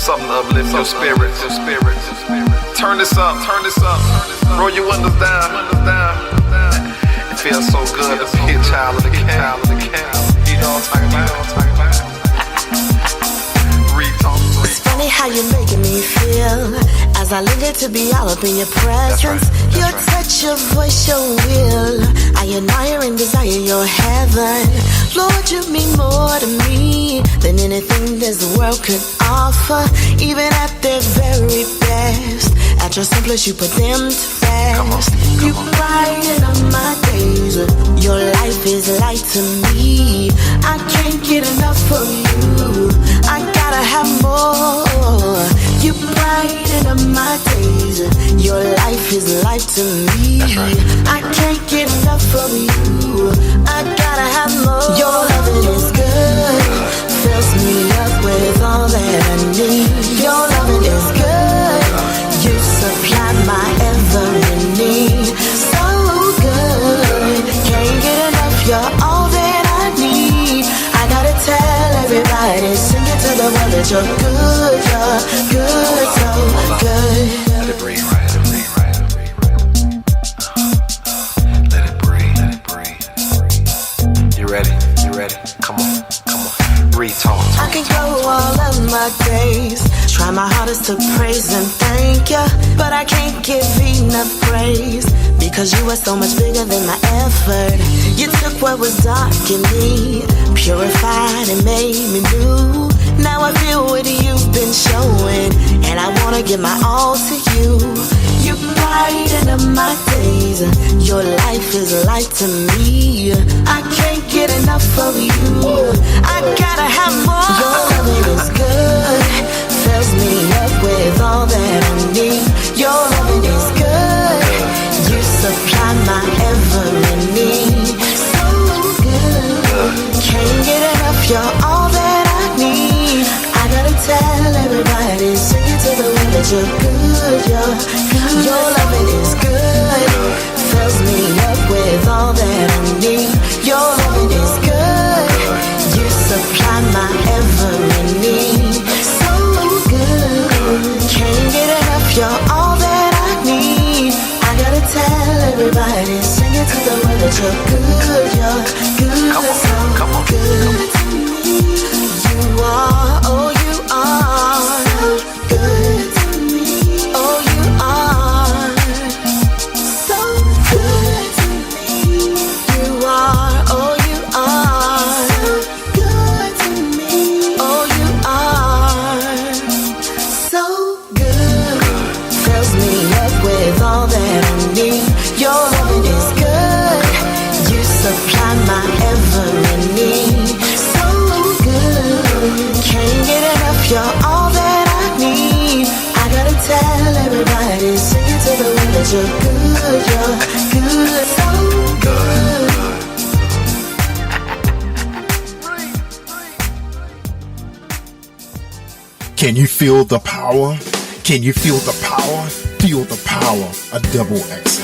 Something to uplift your spirits. Turn this up. Roll your windows down. It feels so good to be a child of the king. You know what I'm talking about? It's funny how you're making me feel as I linger to be all up in your presence. That's Your right. touch, your voice, your will. I admire and desire your heaven. Lord, you mean more to me than anything this world could offer. Even at their very best, at your simplest, you put them to rest. You brighten up my days. Your life is light to me. I can't get enough of you. I gotta have more. You brighten up my days. Your life is life to me. I can't get enough of you. I gotta have more. Your loving is good. Fills me up with all that I need. Your loving is good. You supply my every need. So good. Can't get enough. You're all that I need. I gotta tell everybody, sing it to the world that you're good, so good. Let it breathe right. Let it breathe. You ready? Come on. Breathe, talk. I can go all of my days, try my hardest to praise and thank you, but I can't give enough praise, because you are so much bigger than my effort. You took what was dark in me, purified and made me new. Now I feel what you've been showing, and I wanna give my all to you. You brighten up my days. Your life is light to me. I can't get enough of you. I gotta have more. Your loving is good. Fills me up with all that I need. Your loving is good. You supply my every need. So good. Can't get enough. You're all that I need. I gotta tell everybody, sing it to the world that you're good, you're good. Your loving is good. Fills me up with all that I need. Your loving is good. You supply my every need. So good. Can't get enough. You're all that I need. I gotta tell everybody, sing it to the world that you're good, so good to me. You are, oh you are, good to me. Oh you are, so good to me. You are, oh you are, good to me. Oh you are, so good. Fills me up with all that I need. Your loving is good. You supply my every need. So good. Can't get enough. You're all that I need. I gotta tell everybody, sing it to the world that you're good, so good. Can you feel the power? Can you feel the power? Feel the power of double XI.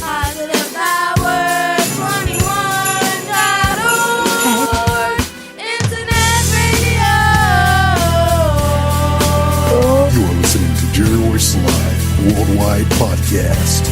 Positive Power 21.org. Internet radio. You are listening to jerry-royce-live worldwide podcast.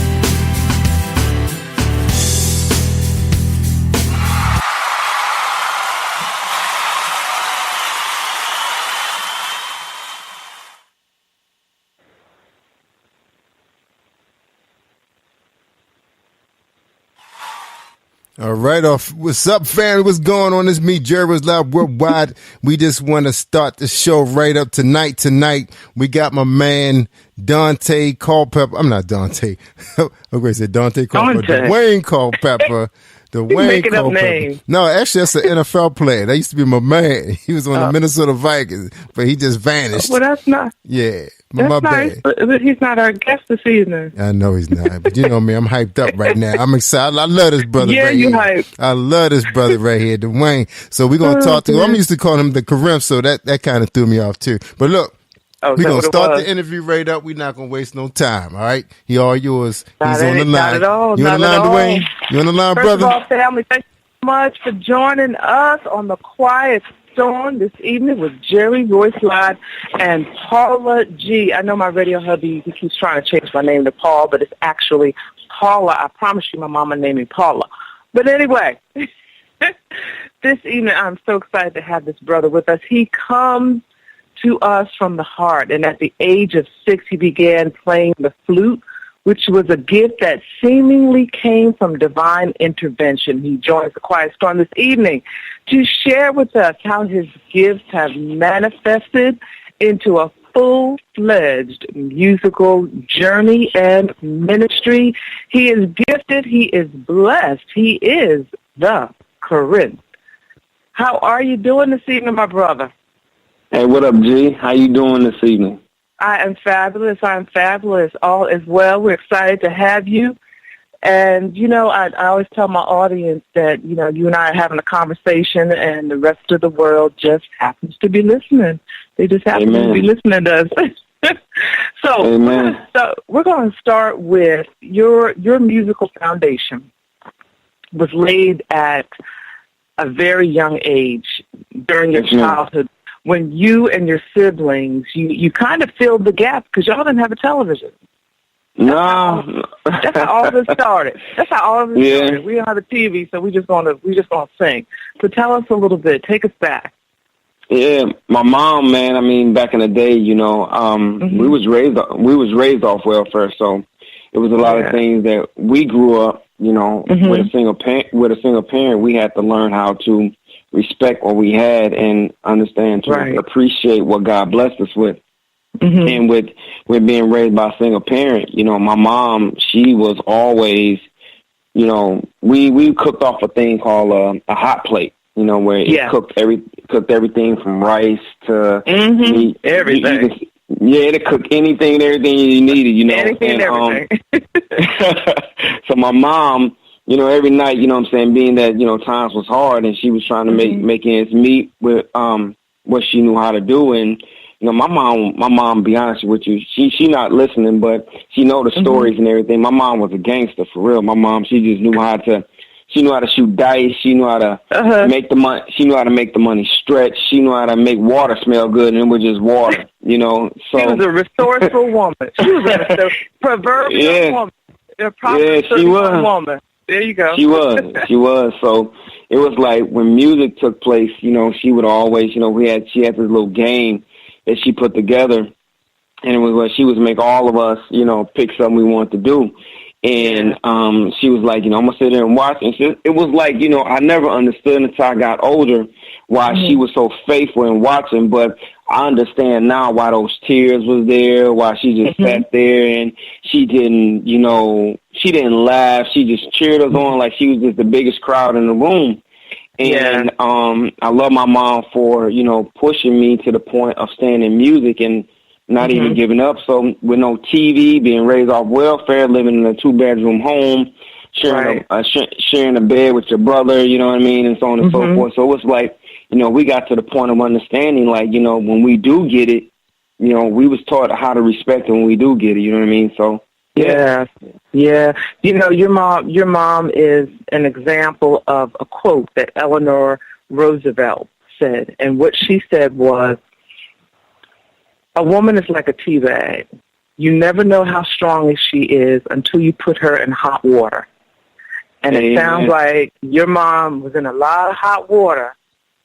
All right, what's up, family? What's going on? It's me, Jerry-Royce-Live Worldwide. We just want to start the show right up tonight. Tonight, we got my man, Dante Culpepper. I'm not Dante. I'm going to say Dante Culpepper. Dwayne Culpepper. Dwayne Culpepper. No, actually, that's an NFL player. That used to be my man. He was on the Minnesota Vikings, but he just vanished. Well, that's not. Yeah, That's my nice, bad. but he's not our guest this evening. I know he's not, but you know me, I'm hyped up right now. I'm excited. I love this brother Yeah, right you here. hyped. I love this brother right here, Dwayne. So we're going to talk to him. I'm used to calling him Tha Corinth, so that kind of threw me off too. But look, we're going to start the interview right up. We're not going to waste no time, all right? He all yours. He's on the line. Not at all. You on the line, Dwayne? You on the line, First brother? of all, family, thank you so much for joining us on the Quiet on this evening with jerry-royce-live and paula-g. I know my radio hubby, he keeps trying to change my name to Paul, but it's actually Paula. I promise you my mama named me Paula. But anyway, this evening I'm so excited to have this brother with us. He comes to us from the heart, and at the age of 6, he began playing the flute, which was a gift that seemingly came from divine intervention. He joins the Quiet Storm this evening to share with us how his gifts have manifested into a full-fledged musical journey and ministry. He is gifted. He is blessed. He is Tha Corinth. How are you doing this evening, my brother? Hey, what up, G? How you doing this evening? I am fabulous. I'm fabulous. All is well. We're excited to have you. And, you know, I always tell my audience that, you know, you and I are having a conversation and the rest of the world just happens to be listening. They just happen to be listening to us. So we're going to start with your musical foundation was laid at a very young age during your childhood. When you and your siblings, you kind of filled the gap because y'all didn't have a television. That's how all of this started. Started. We don't have a TV, so we just gonna sing. So tell us a little bit. Take us back. Yeah, my mom, man. I mean, back in the day, you know, we was raised off welfare, so it was a lot of things that we grew up, you know, with a single parent. We had to learn how to respect what we had and understand to appreciate what God blessed us with. And with being raised by a single parent, you know, my mom, she was always, you know, we cooked off a thing called a hot plate, you know, where it cooked everything from rice to meat, everything. It cooked anything and everything you needed, you know. Anything and everything. So my mom, you know, every night, you know what I'm saying, being that, you know, times was hard and she was trying to make ends meet with what she knew how to do. And, you know, my mom, be honest with you, she not listening, but she know the stories and everything. My mom was a gangster for real. My mom, she just knew how to shoot dice. She knew how to make the money. She knew how to make the money stretch. She knew how to make water smell good, and it was just water, you know. So she was a resourceful woman. She was a proverbial woman. She was. Woman. There you go. She was. So it was like when music took place, you know, she would always, you know, she had this little game that she put together, and it was where she would make all of us, you know, pick something we wanted to do. And she was like, you know, I'm going to sit there and watch. And it was like, you know, I never understood until I got older why she was so faithful in watching, but I understand now why those tears was there, why she just sat there and she didn't, you know, she didn't laugh. She just cheered us on like she was just the biggest crowd in the room. And I love my mom for, you know, pushing me to the point of staying in music and not even giving up. So with no TV, being raised off welfare, living in a 2-bedroom home, sharing a bed with your brother, you know what I mean, and so on and so forth. So it was like, you know, we got to the point of understanding, like, you know, when we do get it, you know, we was taught how to respect it when we do get it, you know what I mean? So yeah. You know, your mom is an example of a quote that Eleanor Roosevelt said, and what she said was, a woman is like a tea bag. You never know how strong she is until you put her in hot water. And it sounds like your mom was in a lot of hot water,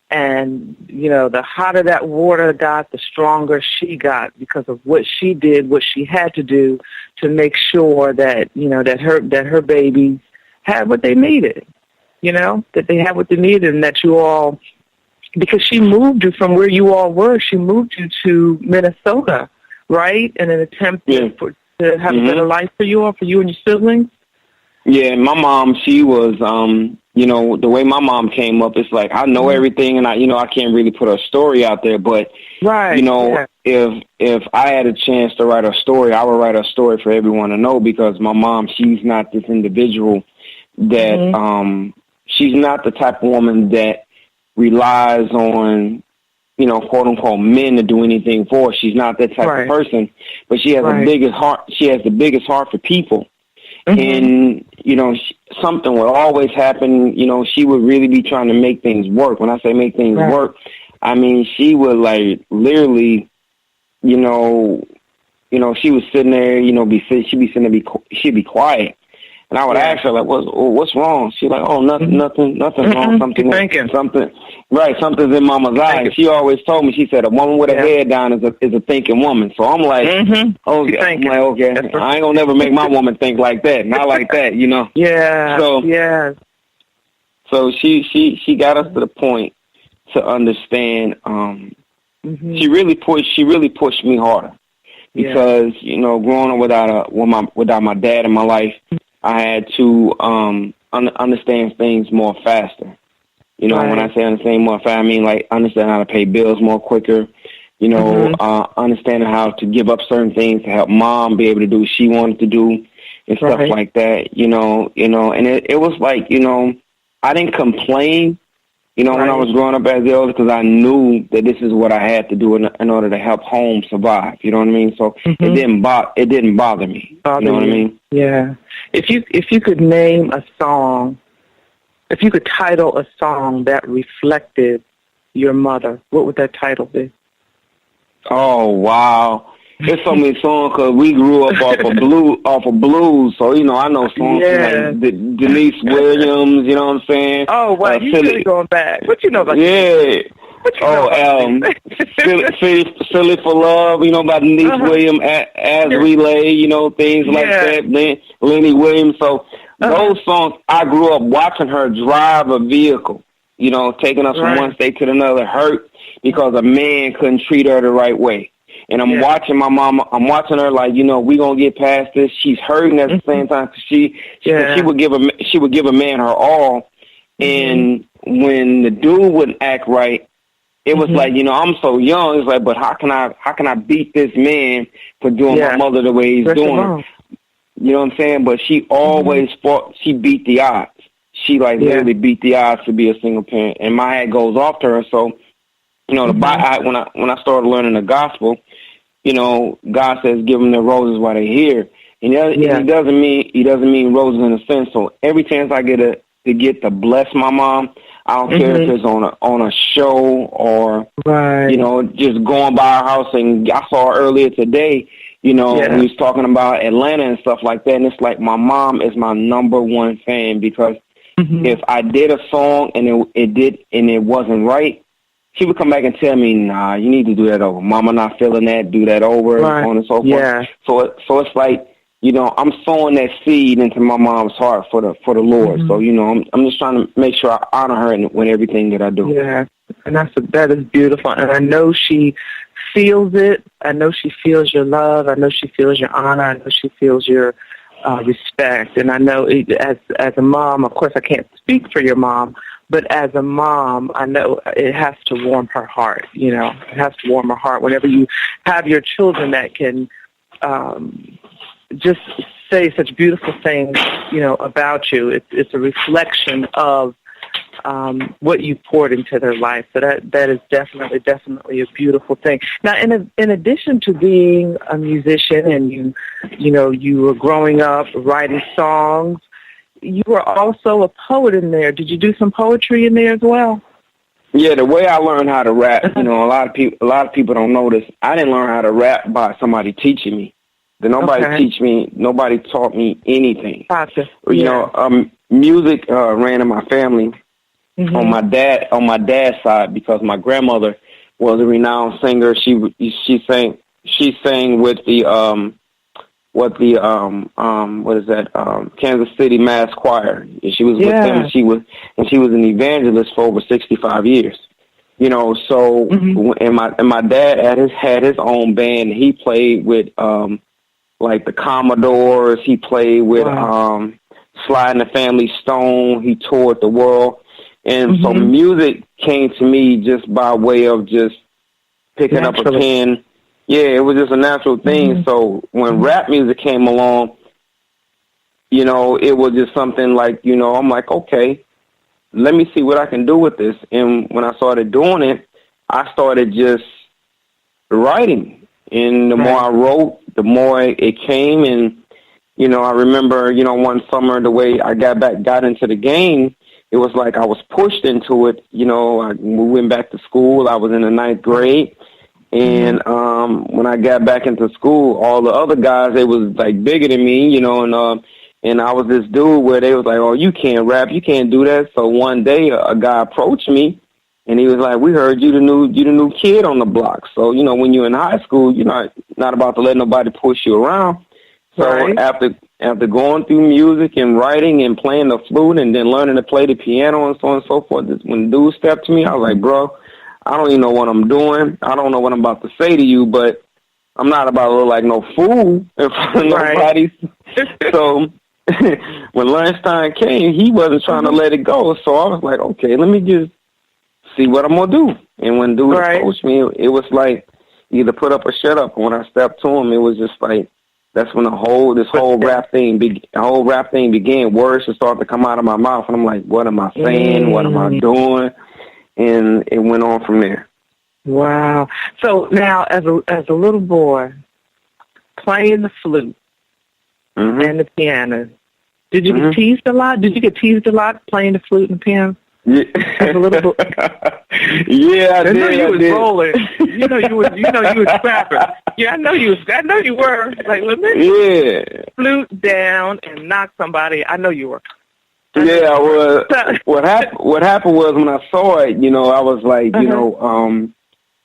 and, you know, the hotter that water got, the stronger she got because of what she did, what she had to do to make sure that, you know, that her babies had what they needed, you know, that they had what they needed, and that you all, because she moved you from where you all were, she moved you to Minnesota, right, in an attempt to have a better life for you all, for you and your siblings? Yeah, my mom, she was, you know, the way my mom came up, it's like I know everything, and I can't really put her story out there, but, you know, if I had a chance to write a story, I would write a story for everyone to know, because my mom, she's not this individual that, she's not the type of woman that relies on, you know, quote unquote men to do anything for her. She's not that type of person, but she has the biggest heart. She has the biggest heart for people. And, you know, something would always happen. You know, she would really be trying to make things work. When I say make things work, I mean, she would like literally, you know, she was sitting there, you know, she'd be sitting there, she'd be quiet. And I would ask her, like, what's wrong? She's like, oh, nothing's wrong. Something's in Mama's eyes. She always told me, she said, a woman with her head down is a thinking woman. So I'm like, okay. I'm like, okay, I ain't gonna never make my woman think like that. Not like that, you know? Yeah. So she got us to the point to understand. She really pushed me harder because you know, growing up without my dad in my life, I had to understand things more faster. You know, when I say understand more faster, I mean like understand how to pay bills more quicker. You know, understanding how to give up certain things to help mom be able to do what she wanted to do and stuff like that. You know, and it was like, you know, I didn't complain. You know, when I was growing up as the oldest, because I knew that this is what I had to do in order to help home survive. You know what I mean? So it didn't bother me. You know what I mean? Yeah. If you could name a song, if you could title a song that reflected your mother, what would that title be? Oh wow. There's so many songs because we grew up off of blues. So, you know, I know songs like Denise Williams, you know what I'm saying? Oh, wow, you really going back. What you know about Silly for Love, you know, by Denise Williams, As We Lay, you know, things like that, Lenny Williams. So those songs, I grew up watching her drive a vehicle, you know, taking us from one state to another, hurt because a man couldn't treat her the right way. And I'm watching my mama. I'm watching her like, you know, we gonna get past this. She's hurting at the same time. She would give a man her all, and when the dude wouldn't act right, it was like, you know, I'm so young. It's like, but how can I beat this man for doing my mother the way he's doing her? You know what I'm saying? But she always fought. She beat the odds. She like literally beat the odds to be a single parent. And my hat goes off to her. So, you know, when I started learning the gospel, you know, God says, give them their roses while they're here. And he doesn't mean roses in a sense. So every chance I get to bless my mom, I don't care if it's on a show or, you know, just going by our house. And I saw her earlier today, you know, we was talking about Atlanta and stuff like that. And it's like my mom is my number one fan because if I did a song and it wasn't right, she would come back and tell me, nah, you need to do that over. Mama not feeling that, do that over, and so on and so forth. Yeah. So it's like, you know, I'm sowing that seed into my mom's heart for the Lord. So, you know, I'm just trying to make sure I honor her in everything that I do. Yeah, and that is beautiful. And I know she feels it. I know she feels your love. I know she feels your honor. I know she feels your respect. And I know as a mom, of course, I can't speak for your mom, but as a mom, I know it has to warm her heart, you know. It has to warm her heart whenever you have your children that can just say such beautiful things, you know, about you. It's a reflection of what you poured into their life. So that is definitely a beautiful thing. Now, in addition to being a musician and you were growing up writing songs, you were also a poet in there. Did you do some poetry in there as well? Yeah, the way I learned how to rap, you know, a lot of people don't know this. I didn't learn how to rap by somebody teaching me. Nobody taught me anything. Gotcha. You know, music ran in my family on my dad's side because my grandmother was a renowned singer. She sang with the Kansas City Mass Choir. And she was with them. And she was an evangelist for over 65 years. You know, so and my dad had his own band. He played with like the Commodores. He played with Sly and the Family Stone. He toured the world. And so music came to me just by way of just picking up a pen. Yeah, it was just a natural thing. So when rap music came along, you know, it was just something like, you know, I'm like, okay, let me see what I can do with this. And when I started doing it, I started just writing. And the more I wrote, the more it came. And, you know, I remember, you know, one summer, the way I got into the game, it was like I was pushed into it. You know, we went back to school. I was in the 9th grade. And when I got back into school, all the other guys, they was like bigger than me, you know, and I was this dude where they was like, oh, you can't rap, you can't do that. So one day a guy approached me, and he was like, we heard you the new kid on the block. So, you know, when you're in high school, you're not about to let nobody push you around. So after going through music and writing and playing the flute and then learning to play the piano and so on and so forth, when the dude stepped to me, I was like, bro, I don't even know what I'm doing. I don't know what I'm about to say to you, but I'm not about to look like no fool in front of nobody. So when lunchtime came, he wasn't trying to let it go. So I was like, okay, let me just see what I'm going to do. And when dude approached me, it was like either put up or shut up. When I stepped to him, it was just like, that's when this whole rap thing began. Words just started to come out of my mouth. And I'm like, what am I saying? What am I doing? And it went on from there. Wow. So now, as a little boy, playing the flute and the piano, did you get teased a lot? Did you get teased a lot playing the flute and piano? Yeah. As a little boy. Yeah, I know you was did. rolling. You know you was scrapper. Yeah, I know you were. Like, let me flute down and knock somebody. I know you were. Yeah, well, what happened was when I saw it, you know, I was like, you know,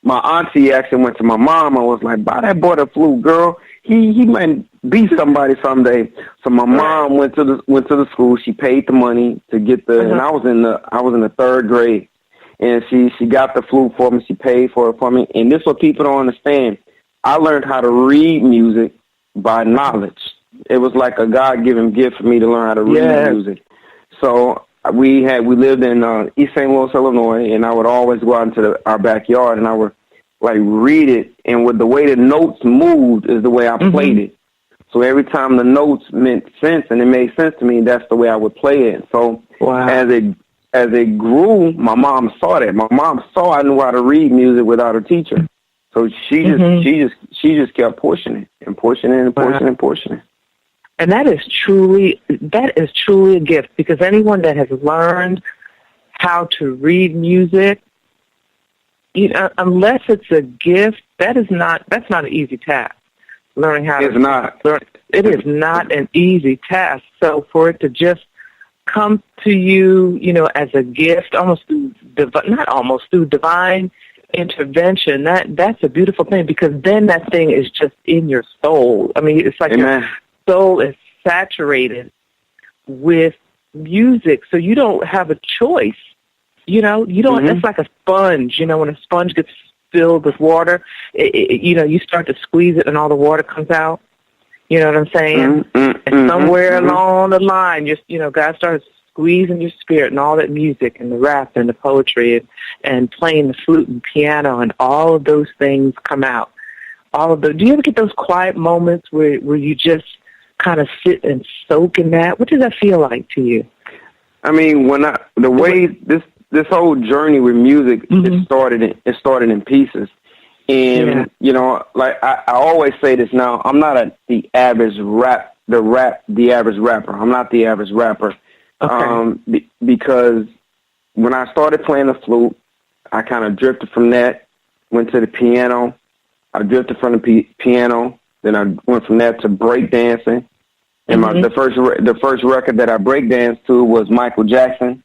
my auntie actually went to my mom and was like, buy that boy the flute, girl. He might be somebody someday. So my mom went to the school. She paid the money to get and I was in the 3rd grade, and she got the flute for me. She paid for it for me. And this is what people don't understand. I learned how to read music by knowledge. It was like a God-given gift for me to learn how to read music. So we lived in East St. Louis, Illinois, and I would always go out into our backyard, and I would like read it, and with the way the notes moved is the way I played it. So every time the notes meant sense and it made sense to me, that's the way I would play it. So as it grew, my mom saw that. My mom saw I knew how to read music without a teacher. So she just kept pushing it and pushing it and pushing it and pushing it. And that is truly a gift, because anyone that has learned how to read music, you know, unless it's a gift, that's not an easy task. Learning how it is not an easy task. So for it to just come to you, you know, as a gift, through divine intervention, that's a beautiful thing, because then that thing is just in your soul. I mean, it's like your soul is saturated with music, so you don't have a choice. You know, you don't. It's like a sponge. You know, when a sponge gets filled with water, you know, you start to squeeze it, and all the water comes out. You know what I'm saying? And somewhere along the line, God starts squeezing your spirit, and all that music and the rap and the poetry and playing the flute and piano, and all of those things come out. Do you ever get those quiet moments where you just kind of sit and soak in that? What does that feel like to you? I mean, the way this whole journey with music, it started in pieces. And, you know, like I always say this now, I'm not the average rapper. I'm not the average rapper. Okay. Because when I started playing the flute, I kind of drifted from that, went to the piano. I drifted from the piano. Then I went from that to breakdancing. And the first record that I breakdanced to was Michael Jackson.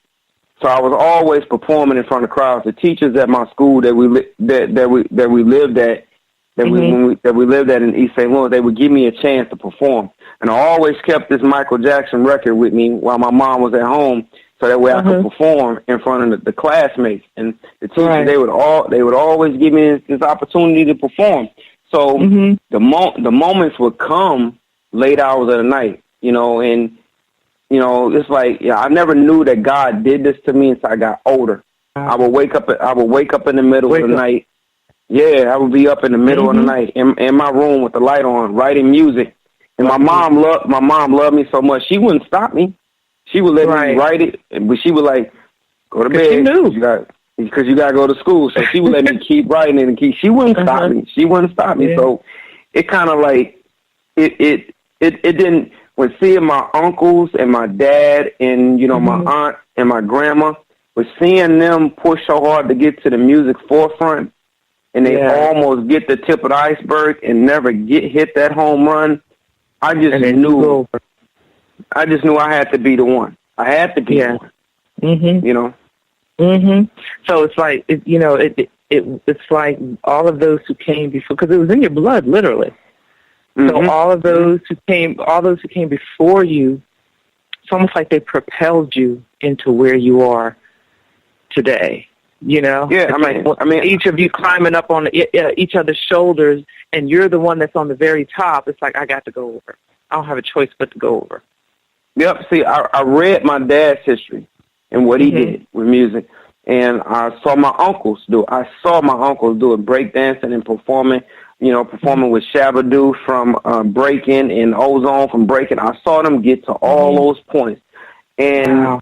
So I was always performing in front of crowds. The teachers at my school that we lived at in East St. Louis, they would give me a chance to perform. And I always kept this Michael Jackson record with me while my mom was at home, so that way I could perform in front of the classmates. And the teachers, they would always give me this opportunity to perform. So the moments would come late hours of the night, you know, and you know, it's like, I never knew that God did this to me until I got older. I would wake up in the middle of the night. Yeah, I would be up in the middle of the night in my room with the light on, writing music. And my mom loved me so much. She wouldn't stop me. She would let me write it, but she would like, go to bed. She knew. Because you got to go to school. So she would let me keep writing it, and she wouldn't stop me. She wouldn't stop me. So it kind of like, it didn't, with seeing my uncles and my dad and, you know, my aunt and my grandma, with seeing them push so hard to get to the music forefront, and they almost get the tip of the iceberg and never hit that home run, I just knew I had to be the one. I had to be the one. You know? So it's like, it's like all of those who came before, because it was in your blood, literally. So all those who came before you, it's almost like they propelled you into where you are today. You know? Yeah, I mean, each of you climbing up on each other's shoulders, and you're the one that's on the very top. It's like, I got to go over. I don't have a choice but to go over. Yep. See, I read my dad's history and what he did with music, and I saw my uncles do it. I saw my uncles do it, breakdancing and performing, performing with Shabba-Doo from breaking and Ozone from breaking. I saw them get to all those points. And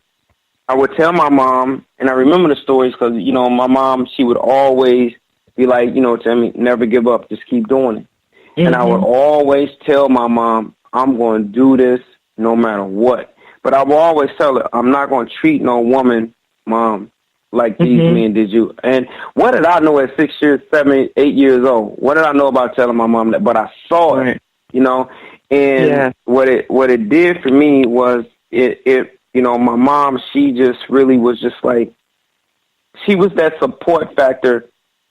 I would tell my mom, and I remember the stories because, my mom, she would always be like, tell me, never give up, just keep doing it. And I would always tell my mom, I'm going to do this no matter what. But I would always tell her, I'm not going to treat no woman, Mom, like these men did you. And what did I know at 6 years, 7, 8 years old? What did I know about telling my mom that? But I saw it, And what it did for me was my mom, she just really was just like, she was that support factor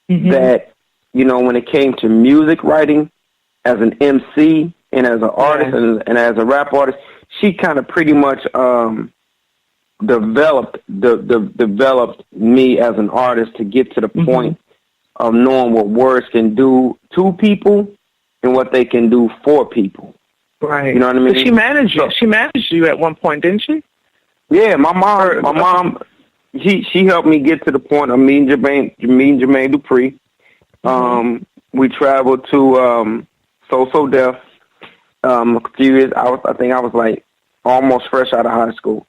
that, when it came to music writing as an MC and as an artist and as a rap artist, she kind of pretty much developed me as an artist to get to the point of knowing what words can do to people and what they can do for people. Right. You know what I mean? But she managed you. She managed you at one point, didn't she? Yeah, my mom, she helped me get to the point of me and Jermaine Dupree. We traveled to So Deaf a few years. I think I was like almost fresh out of high school.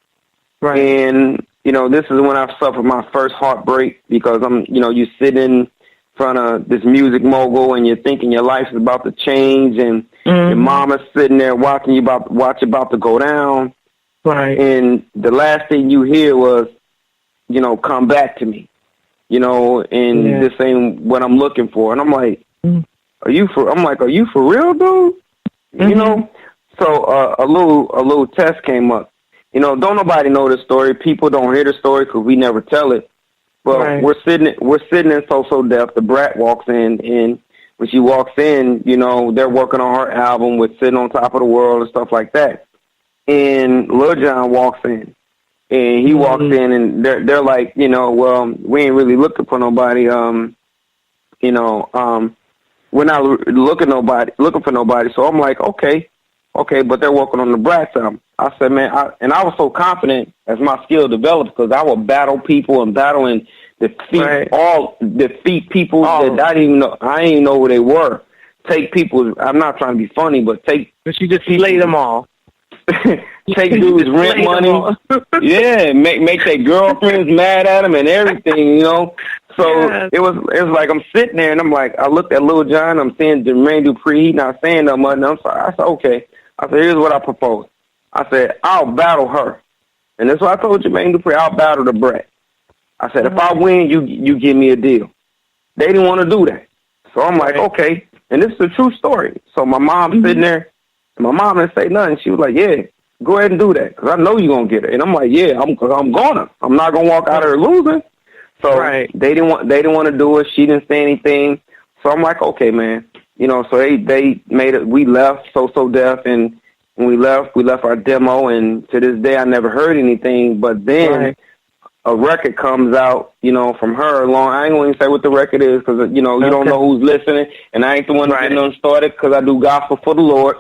Right. And, this is when I suffered my first heartbreak because you sit in front of this music mogul and you're thinking your life is about to change and your mama's sitting there watching about to go down. Right. And the last thing you hear was, come back to me, and this ain't what I'm looking for. And I'm like, are you for real, dude? So a little test came up. Don't nobody know the story. People don't hear the story because we never tell it. But we're sitting in So Deaf. The brat walks in, and when she walks in, they're working on her album with Sitting on Top of the World and stuff like that. And Lil Jon walks in, and he walks in, and they're like, well, we ain't really looking for nobody. We're not looking for nobody. So I'm like, okay, but they're working on the Bratz album. I said, man, I was so confident as my skill developed because I would battle people and defeat people that I didn't even know who they were. Take people. I'm not trying to be funny, but you just slay them all. Take dudes' rent money. Make their girlfriends mad at them and everything, So it was like I'm sitting there and I'm like, I looked at Lil Jon, I'm seeing Jermaine Dupree, he not saying no nothing. I'm sorry. I said, okay. I said, here's what I propose. I said, I'll battle her. And that's what I told Jermaine Dupree, I'll battle the brat. I said, if I win, you give me a deal. They didn't want to do that. So I'm like, okay. And this is a true story. So my mom's sitting there, and my mom didn't say nothing. She was like, yeah, go ahead and do that, because I know you're going to get it. And I'm like, yeah, I'm gonna. I'm not going to walk out of here losing. So they didn't want to do it. She didn't say anything. So I'm like, okay, man. So they made it. We left So Deaf, and when we left our demo, and to this day I never heard anything. But then a record comes out, from her along. I ain't going to say what the record is because, you don't know who's listening, and I ain't the one getting them started because I do gospel for the Lord.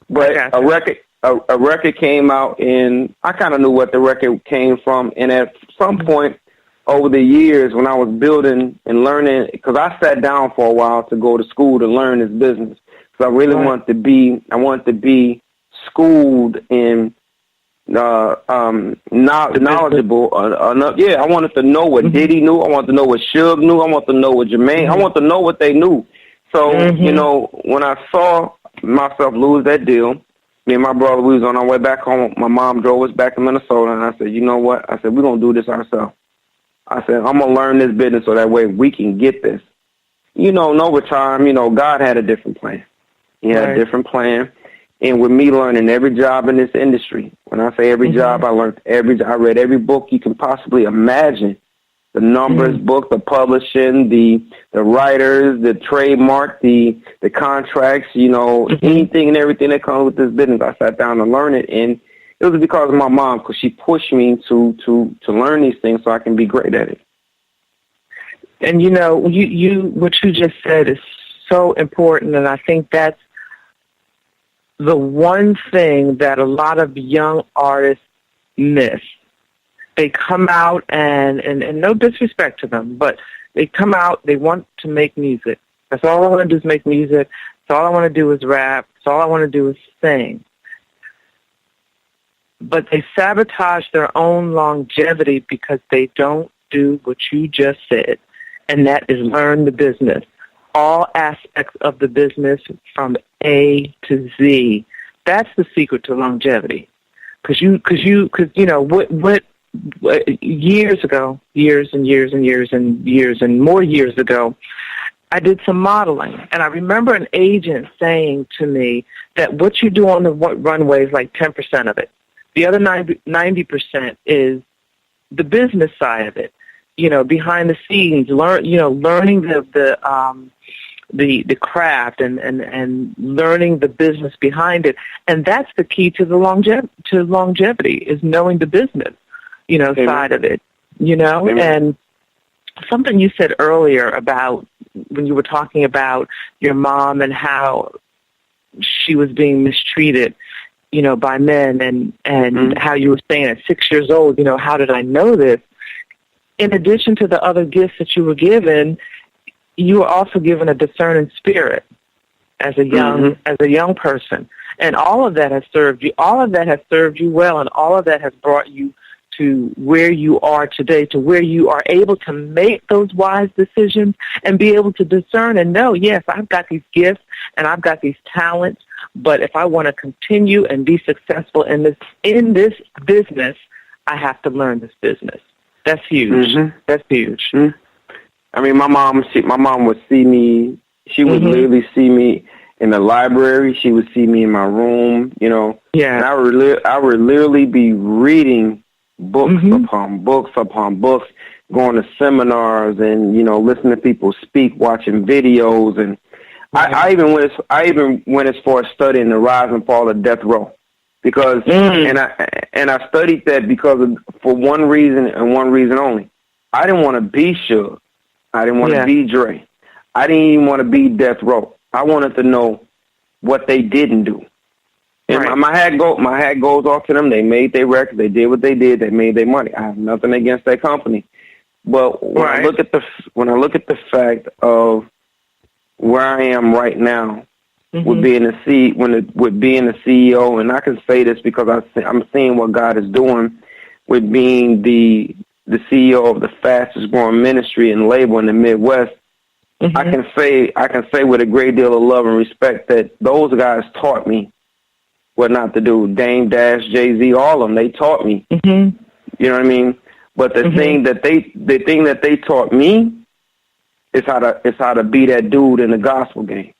But a record came out, and I kind of knew what the record came from. And at some point over the years when I was building and learning, because I sat down for a while to go to school to learn this business, because I really wanted to be schooled and knowledgeable. I wanted to know what Diddy knew. I wanted to know what Suge knew. I wanted to know what Jermaine. I wanted to know what they knew. So when I saw myself lose that deal, me and my brother, we was on our way back home. My mom drove us back to Minnesota, and I said, you know what? I said, we're going to do this ourselves. I said, I'm going to learn this business so that way we can get this. You know, and over time, you know, God had a different plan. He had a different plan. And with me learning every job in this industry, when I say every job, I read every book you can possibly imagine. The numbers, book, the publishing, the writers, the trademark, the contracts, you know, anything and everything that comes with this business. I sat down to learn it, and it was because of my mom, because she pushed me to learn these things so I can be great at it. And you know, what you just said is so important, and I think that's the one thing that a lot of young artists miss. They come out, and no disrespect to them, but they come out, they want to make music. That's all I want to do is make music. That's all I want to do is rap. That's all I want to do is sing. But they sabotage their own longevity because they don't do what you just said, and that is learn the business. All aspects of the business from A to Z. That's the secret to longevity. Because you know, what years ago, years and more years ago, I did some modeling, and I remember an agent saying to me that what you do on the runway is like 10% of it. The other 90% is the business side of it. You know, behind the scenes, learning the craft and learning the business behind it, and that's the key to the longevity is knowing the business, you know, side of it, you know. And something you said earlier about when you were talking about your mom and how she was being mistreated, you know, by men, and how you were saying at 6 years old, you know, how did I know this? In addition to the other gifts that you were given, you were also given a discerning spirit as a young person, and all of that has served you. All of that has served you well, and all of that has brought you to where you are today, to where you are able to make those wise decisions and be able to discern and know, yes, I've got these gifts and I've got these talents, but if I want to continue and be successful in this business, I have to learn this business. That's huge. That's huge. I mean, my mom would see me. She would literally see me in the library. She would see me in my room, you know. Yeah. And I would literally be reading books upon books upon books, going to seminars, and you know, listening to people speak, watching videos, and I even went as far as studying the rise and fall of death row, because and I studied that because for one reason and one reason only. I didn't want to be Suge. I didn't want to be Dre. I didn't even want to be Death Row. I wanted to know what they didn't do. And my hat goes off to them. They made their records. They did what they did. They made their money. I have nothing against that company. But when I look at the fact of where I am right now, with being a CEO, and I can say this because I'm seeing what God is doing with being the CEO of the fastest growing ministry and label in the Midwest. I can say with a great deal of love and respect that those guys taught me what not to do. Dame Dash, Jay-Z, all of them, they taught me. You know what I mean? But the thing that they taught me is how to be that dude in the gospel game.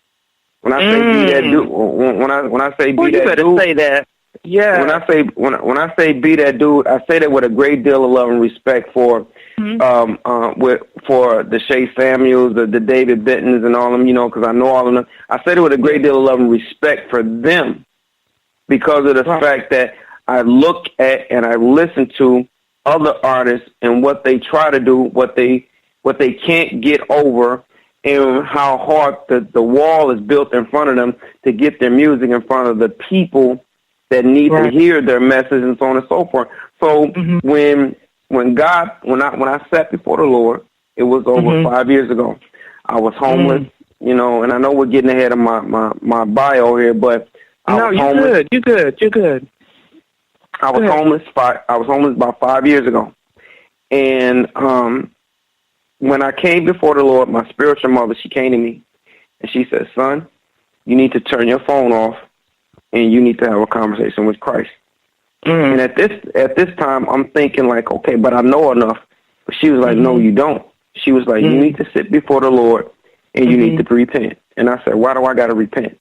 When I say be that dude, when I say be that dude, say that. Yeah. When I say be that dude, I say that with a great deal of love and respect for for the Shay Samuels, the David Bentons, and all of them, you know, because I know all of them. I say that with a great deal of love and respect for them because of the fact that I look at and I listen to other artists and what they try to do, what they can't get over, and how hard the wall is built in front of them to get their music in front of the people that need to hear their message, and so on and so forth. So when I sat before the Lord, it was over 5 years ago. I was homeless, you know, and I know we're getting ahead of my bio here, but I was homeless. You're good. I was homeless. I was homeless about 5 years ago, and when I came before the Lord, my spiritual mother, she came to me and she said, "Son, you need to turn your phone off and you need to have a conversation with Christ. And at this time, I'm thinking like, okay, but I know enough. But she was like, no, you don't. She was like, you need to sit before the Lord, and you need to repent. And I said, why do I got to repent?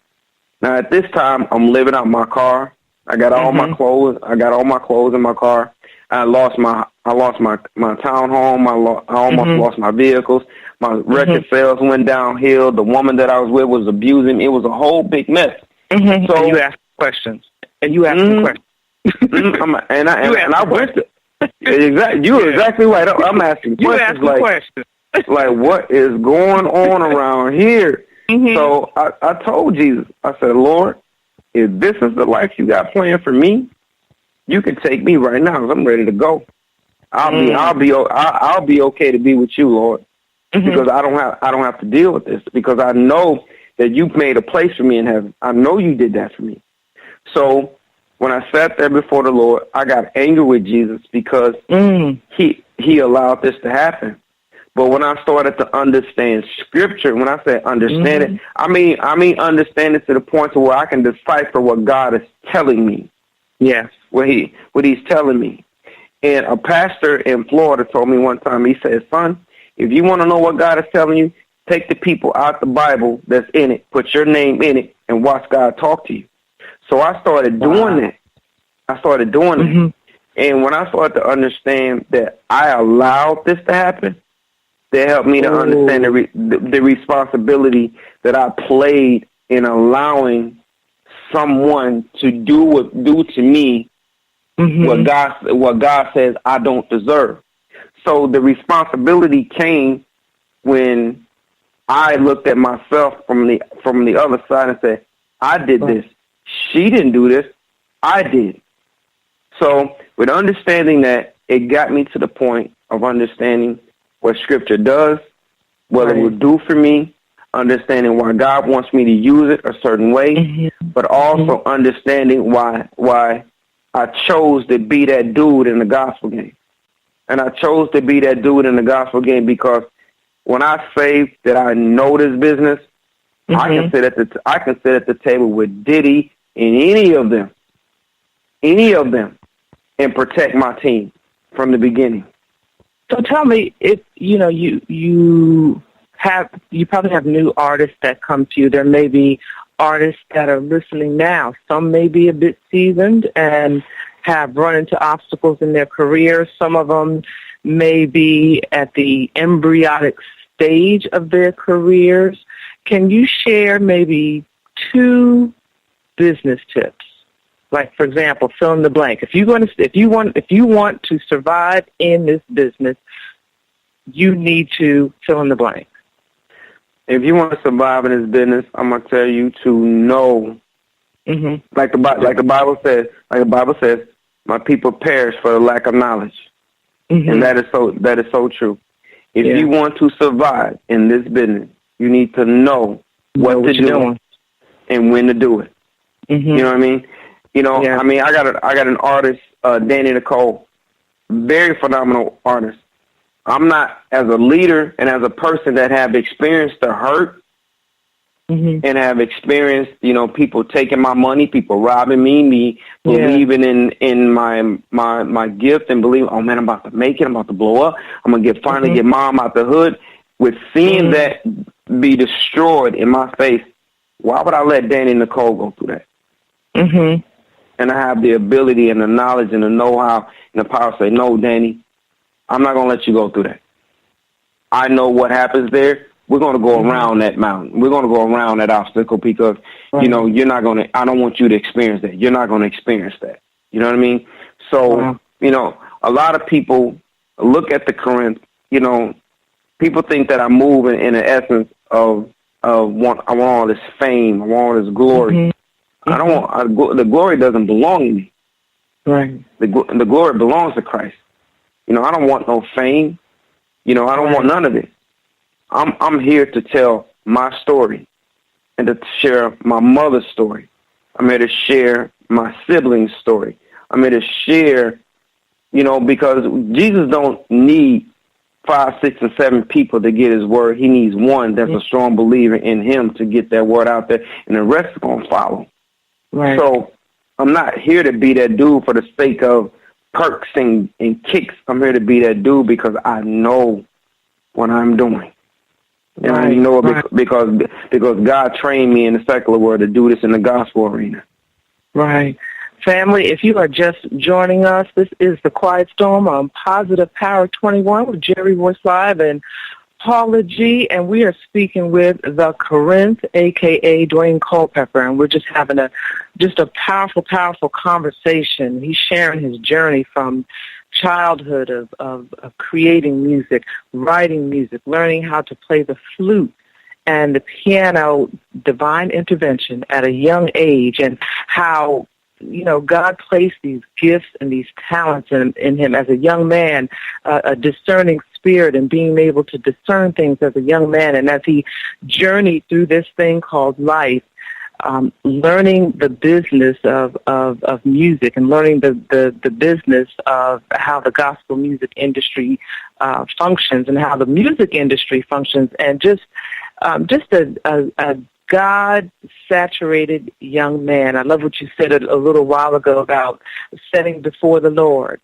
Now, at this time, I'm living out my car. I got all my clothes. I got all my clothes in my car. I lost my townhome. I almost lost my vehicles. My record sales went downhill. The woman that I was with was abusing me. It was a whole big mess. So and you asked questions. And you asked questions. I went to exactly. You were exactly right. I'm asking questions. You asked questions. Like, what is going on around here? So I told Jesus, I said, Lord, if this is the life you got planned for me, you can take me right now because I'm ready to go. I'll be okay to be with you, Lord, because I don't have to deal with this, because I know that you've made a place for me in heaven. I know you did that for me. So when I sat there before the Lord, I got angry with Jesus because he allowed this to happen. But when I started to understand Scripture, when I say understand it, I mean understand it to the point to where I can decipher what God is telling me. Yes. What he's telling me. And a pastor in Florida told me one time, he said, son, if you want to know what God is telling you, take the people out the Bible that's in it, put your name in it, and watch God talk to you. So I started doing that. And when I started to understand that I allowed this to happen, that helped me to understand the responsibility that I played in allowing someone to do to me what God says I don't deserve. So the responsibility came when I looked at myself from the other side and said, I did this. She didn't do this. I did. So with understanding that, it got me to the point of understanding what Scripture does, what it will do for me, understanding why God wants me to use it a certain way, but also understanding why I chose to be that dude in the gospel game. And I chose to be that dude in the gospel game because when I say that I know this business, I can sit at the table with Diddy and any of them, and protect my team from the beginning. So tell me, if you probably have new artists that come to you. There may be artists that are listening now. Some may be a bit seasoned and have run into obstacles in their careers. Some of them may be at the embryonic stage of their careers. Can you share maybe 2 business tips? Like, for example, fill in the blank. If you want to survive in this business, you need to fill in the blank. If you want to survive in this business, I'm gonna tell you to know. Like the Bible says, my people perish for the lack of knowledge, and that is so true. If you want to survive in this business, you need to know what to do and when to do it. You know what I mean? I mean, I got an artist, Danny Nicole, very phenomenal artist. I'm not, as a leader and as a person that have experienced the hurt and have experienced, people taking my money, people robbing me believing in my gift and believing, oh man, I'm about to make it, I'm about to blow up, I'm gonna finally get mom out the hood. With seeing that be destroyed in my face, why would I let Danny Nicole go through that? And I have the ability and the knowledge and the know-how and the power to say, no, Danny, I'm not going to let you go through that. I know what happens there. We're going to go around that mountain. We're going to go around that obstacle because, you're not going to, I don't want you to experience that. You're not going to experience that. You know what I mean? So, a lot of people look at the Corinth, people think that I move in the essence of I want all this fame. I want all this glory. I don't want, the glory doesn't belong to me. Right. The glory belongs to Christ. I don't want no fame. I don't want none of it. I'm here to tell my story and to share my mother's story. I'm here to share my siblings' story. I'm here to share, because Jesus don't need 5, 6, and 7 people to get his word. He needs one that's a strong believer in him to get that word out there, and the rest is going to follow. Right. So I'm not here to be that dude for the sake of perks and kicks. I'm here to be that dude because I know what I'm doing. And I know it because God trained me in the secular world to do this in the gospel arena. Right. Family, if you are just joining us, this is The Quiet Storm on Positive Power 21 with Jerry-Royce-Live and Paula-G, and we are speaking with Tha Corinth, a.k.a. Dwayne Culpepper, and we're just having a powerful, powerful conversation. He's sharing his journey from childhood of creating music, writing music, learning how to play the flute and the piano, divine intervention at a young age, and how, you know, God placed these gifts and these talents in him as a young man, a discerning spirit and being able to discern things as a young man. And as he journeyed through this thing called life, learning the business of music and learning the business of how the gospel music industry functions and how the music industry functions, and just a God-saturated young man. I love what you said a little while ago about setting before the Lord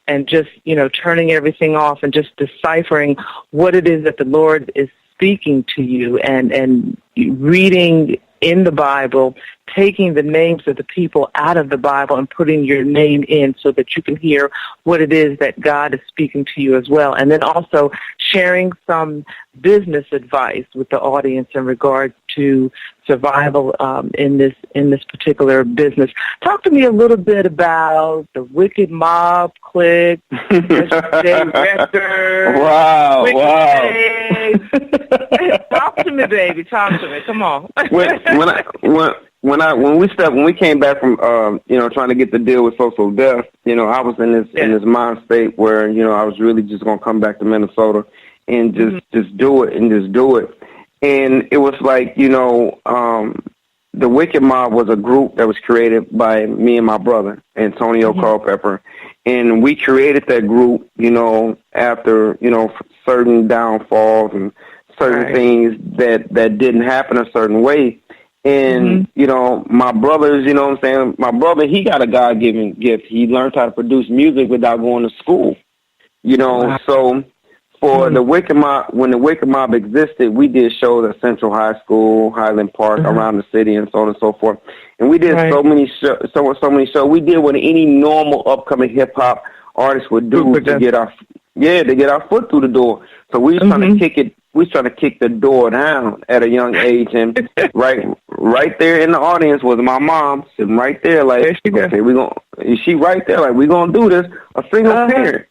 and just, you know, turning everything off and just deciphering what it is that the Lord is speaking to you, and reading in the Bible, taking the names of the people out of the Bible and putting your name in so that you can hear what it is that God is speaking to you as well. And then also sharing some business advice with the audience in regard to survival in this particular business. Talk to me a little bit about the Wicked Mob Clique, Mr. Record. Wow. Talk to me, baby. Talk to me. Come on. When we came back from trying to get the deal with Social Death, you know, I was in this mind state where, you know, I was really just gonna come back to Minnesota and just do it. And it was like, you know, the Wicked Mob was a group that was created by me and my brother, Antonio Culpepper. And we created that group, you know, after, you know, certain downfalls and certain things that didn't happen a certain way. And, you know, my brothers, you know what I'm saying? My brother, he got a God-given gift. He learned how to produce music without going to school, you know. So for the Wicked Mob, when the Wicked Mob existed, we did shows at Central High School, Highland Park, around the city, and so on and so forth. And we did so many shows. We did what any normal upcoming hip-hop artist would do to get our foot through the door. So we was trying to kick it. We was trying to kick the door down at a young age, and right there in the audience was my mom sitting right there, like, okay, she right there, like, we gonna do this. A single parent,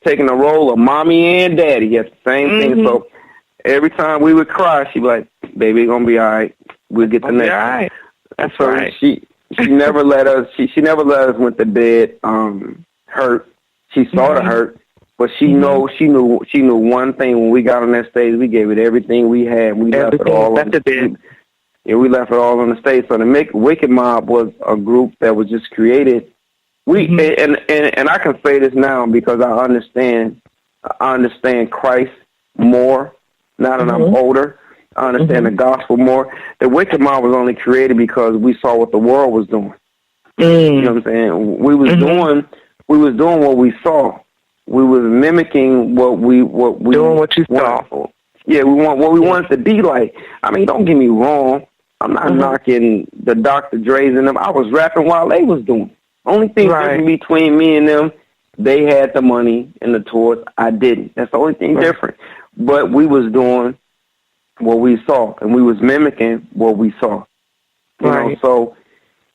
taking the role of mommy and daddy at the same thing. So every time we would cry, she'd be like, "Baby, it's gonna be all right. We'll get the next." All right. That's so right. She never let us. She never let us went to bed hurt. She sort of hurt. But she knew one thing. When we got on that stage, we gave it everything we had. We left it all on the stage. Yeah, we left it all on the stage. So the Wicked Mob was a group that was just created. And I can say this now because I understand Christ more now that I'm older. I understand the gospel more. The Wicked Mob was only created because we saw what the world was doing. You know what I'm saying? We was doing what we saw. We was mimicking what we doing what you saw. Yeah, we want what we wanted to be like. I mean, don't get me wrong. I'm not knocking the Dr. Dre's and them. I was rapping while they was doing. Only thing different between me and them, they had the money and the tours. I didn't. That's the only thing different. But we was doing what we saw, and we was mimicking what we saw. You know, so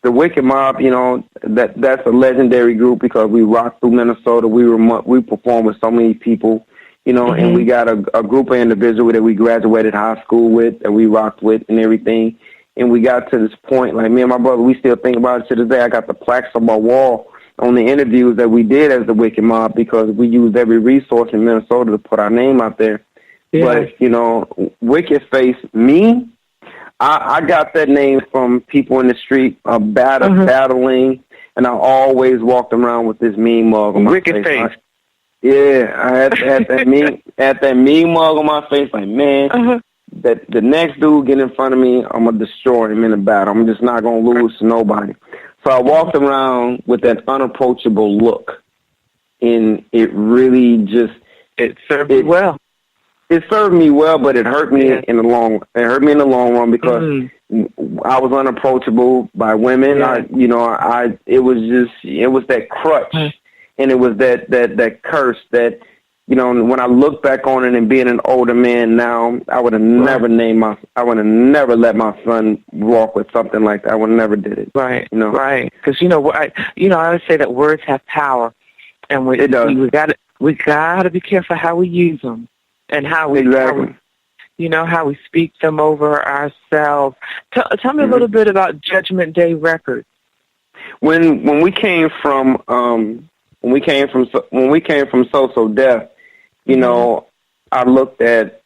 the Wicked Mob, you know, that's a legendary group because we rocked through Minnesota. We performed with so many people, you know, and we got a group of individuals that we graduated high school with, that we rocked with and everything. And we got to this point, like me and my brother, we still think about it to this day. I got the plaques on my wall on the interviews that we did as the Wicked Mob because we used every resource in Minnesota to put our name out there. Yeah. But, you know, Wicked Face, me, I got that name from people in the street, battling, and I always walked around with this mean mug on my Wicked face. I had that mean mug on my face, like, man, that the next dude get in front of me, I'm going to destroy him in a battle. I'm just not going to lose to nobody. So I walked around with that unapproachable look, and it really just... It served me well. It served me well, but it hurt me in the long. It hurt me in the long run because I was unapproachable by women. Yeah. It was that crutch, and it was that curse that, you know, when I look back on it and being an older man now, I would have never let my son walk with something like that. I would never did it. Right. You know. Right. Because I always say that words have power, and we got to be careful how we use them. And how we speak them over ourselves. Tell me a little bit about Judgment Day Records. When we came from So Deaf, you know, I looked at,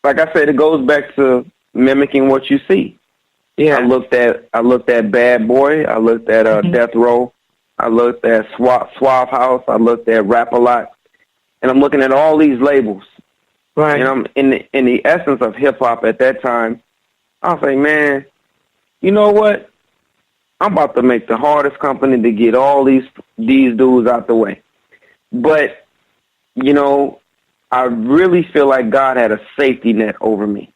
like I said, it goes back to mimicking what you see. Yeah. I looked at Bad Boy. I looked at Death Row. I looked at Suave House. I looked at Rap A Lot, and I'm looking at all these labels. Right. And I'm in the essence of hip hop at that time. I was like, man, you know what? I'm about to make the hardest company to get all these dudes out the way. But, you know, I really feel like God had a safety net over me,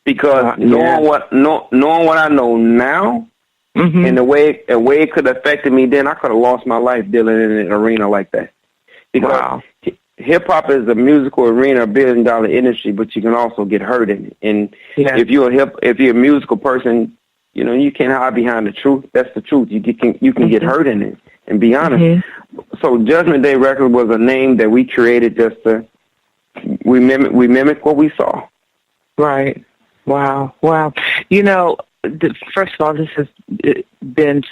because knowing what I know now, and the way it could have affected me then, I could have lost my life dealing in an arena like that. Because hip-hop is a musical arena, $1 billion industry, but you can also get hurt in it. And if you're a musical person, you know, you can't hide behind the truth. That's the truth. You can get hurt in it, and be honest. So Judgment Day Records was a name that we created just to, we mimic what we saw. Right. Wow. You know, first of all, this has been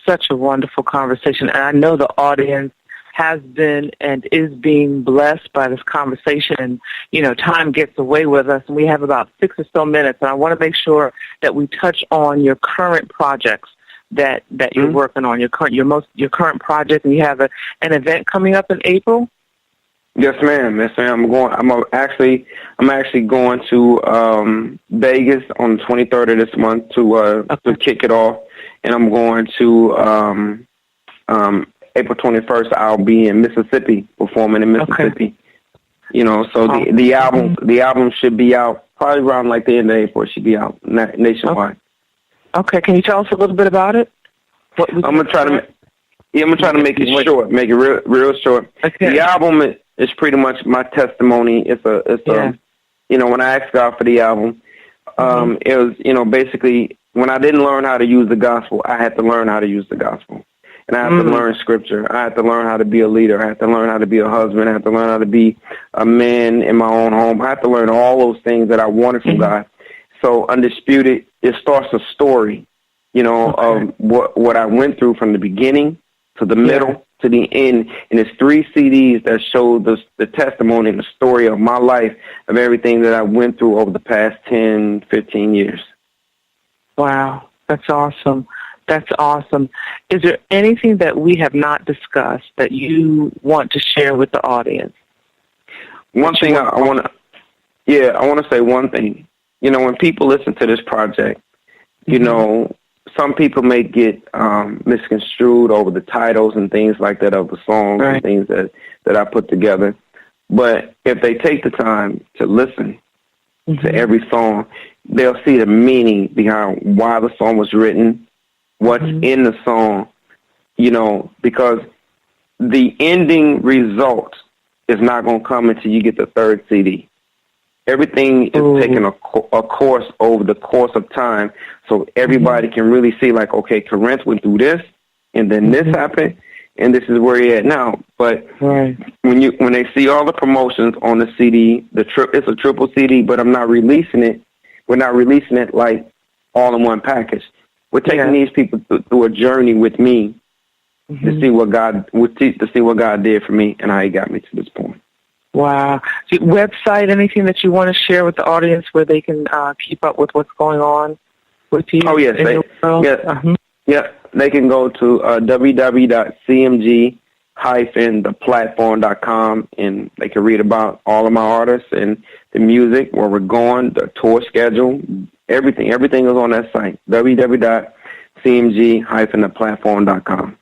such a wonderful conversation, and I know the audience has been and is being blessed by this conversation. And, you know, time gets away with us, and we have about 6 or so minutes. And I want to make sure that we touch on your current projects that you're working on, your current project. And you have an event coming up in April. Yes, ma'am. I'm actually going to Vegas on the 23rd of this month to kick it off, and I'm going to April 21st, I'll be in Mississippi, performing in Mississippi. Okay. You know, so the album should be out probably around like the end of April. It should be out nationwide. Okay. Can you tell us a little bit about it? I'm gonna try to make it short, make it real short. Okay. The album is pretty much my testimony. It's a you know, when I asked God for the album, it was, you know, basically when I didn't learn how to use the gospel, I had to learn how to use the gospel. And I have to learn scripture. I have to learn how to be a leader. I have to learn how to be a husband. I have to learn how to be a man in my own home. I have to learn all those things that I wanted from God. So Undisputed, it starts a story, you know, of what I went through from the beginning to the middle to the end. And it's 3 CDs that show the testimony and the story of my life, of everything that I went through over the past 10, 15 years. Wow, that's awesome. That's awesome. Is there anything that we have not discussed that you want to share with the audience? One thing I want to say one thing. You know, when people listen to this project, you know, some people may get misconstrued over the titles and things like that of the songs and things that I put together. But if they take the time to listen to every song, they'll see the meaning behind why the song was written, what's in the song, you know, because the ending result is not going to come until you get the 3rd CD. Everything is taking a course over the course of time, so everybody can really see, like, okay, Corinth went through this, and then this happened, and this is where he at now. But when they see all the promotions on the CD, it's a triple CD, but I'm not releasing it. We're not releasing it like all in one package. We're taking these people through a journey with me to see what God did for me and how He got me to this point. Wow. Website, anything that you want to share with the audience where they can keep up with what's going on with you? Oh, yes. They can go to www.cmg jerry-royce-theplatform.com, and they can read about all of my artists and the music, where we're going, the tour schedule, everything. Everything is on that site, www.cmg-theplatform.com.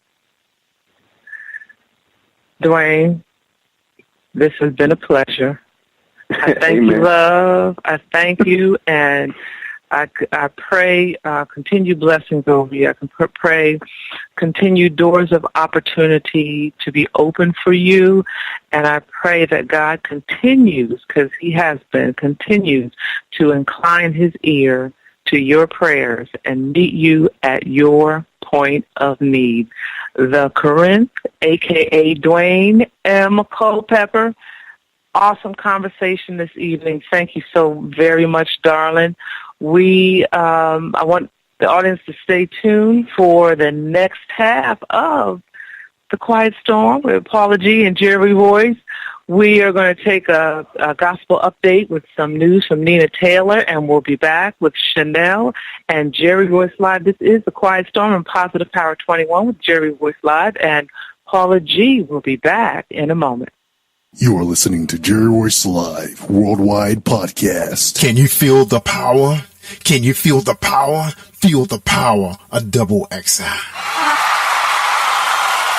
Dwayne, this has been a pleasure. I thank you, love. I thank you, and I pray continued blessings over you. I can pray continued doors of opportunity to be open for you, and I pray that God continues, because he has been, continues to incline his ear to your prayers and meet you at your point of need. Tha Corinth, a.k.a. Dwayne M. Culpepper. Awesome conversation this evening. Thank you so very much, darling. I want the audience to stay tuned for the next half of The Quiet Storm with paula-g and Jerry Royce. We are going to take a gospel update with some news from Nina Taylor, and we'll be back with Chanel and Jerry Royce-Live. This is The Quiet Storm on Positive Power 21 with Jerry Royce-Live, and paula-g will be back in a moment. You are listening to Jerry Royce-Live Worldwide Podcast. Can you feel the power? Can you feel the power? Feel the power of Double XI.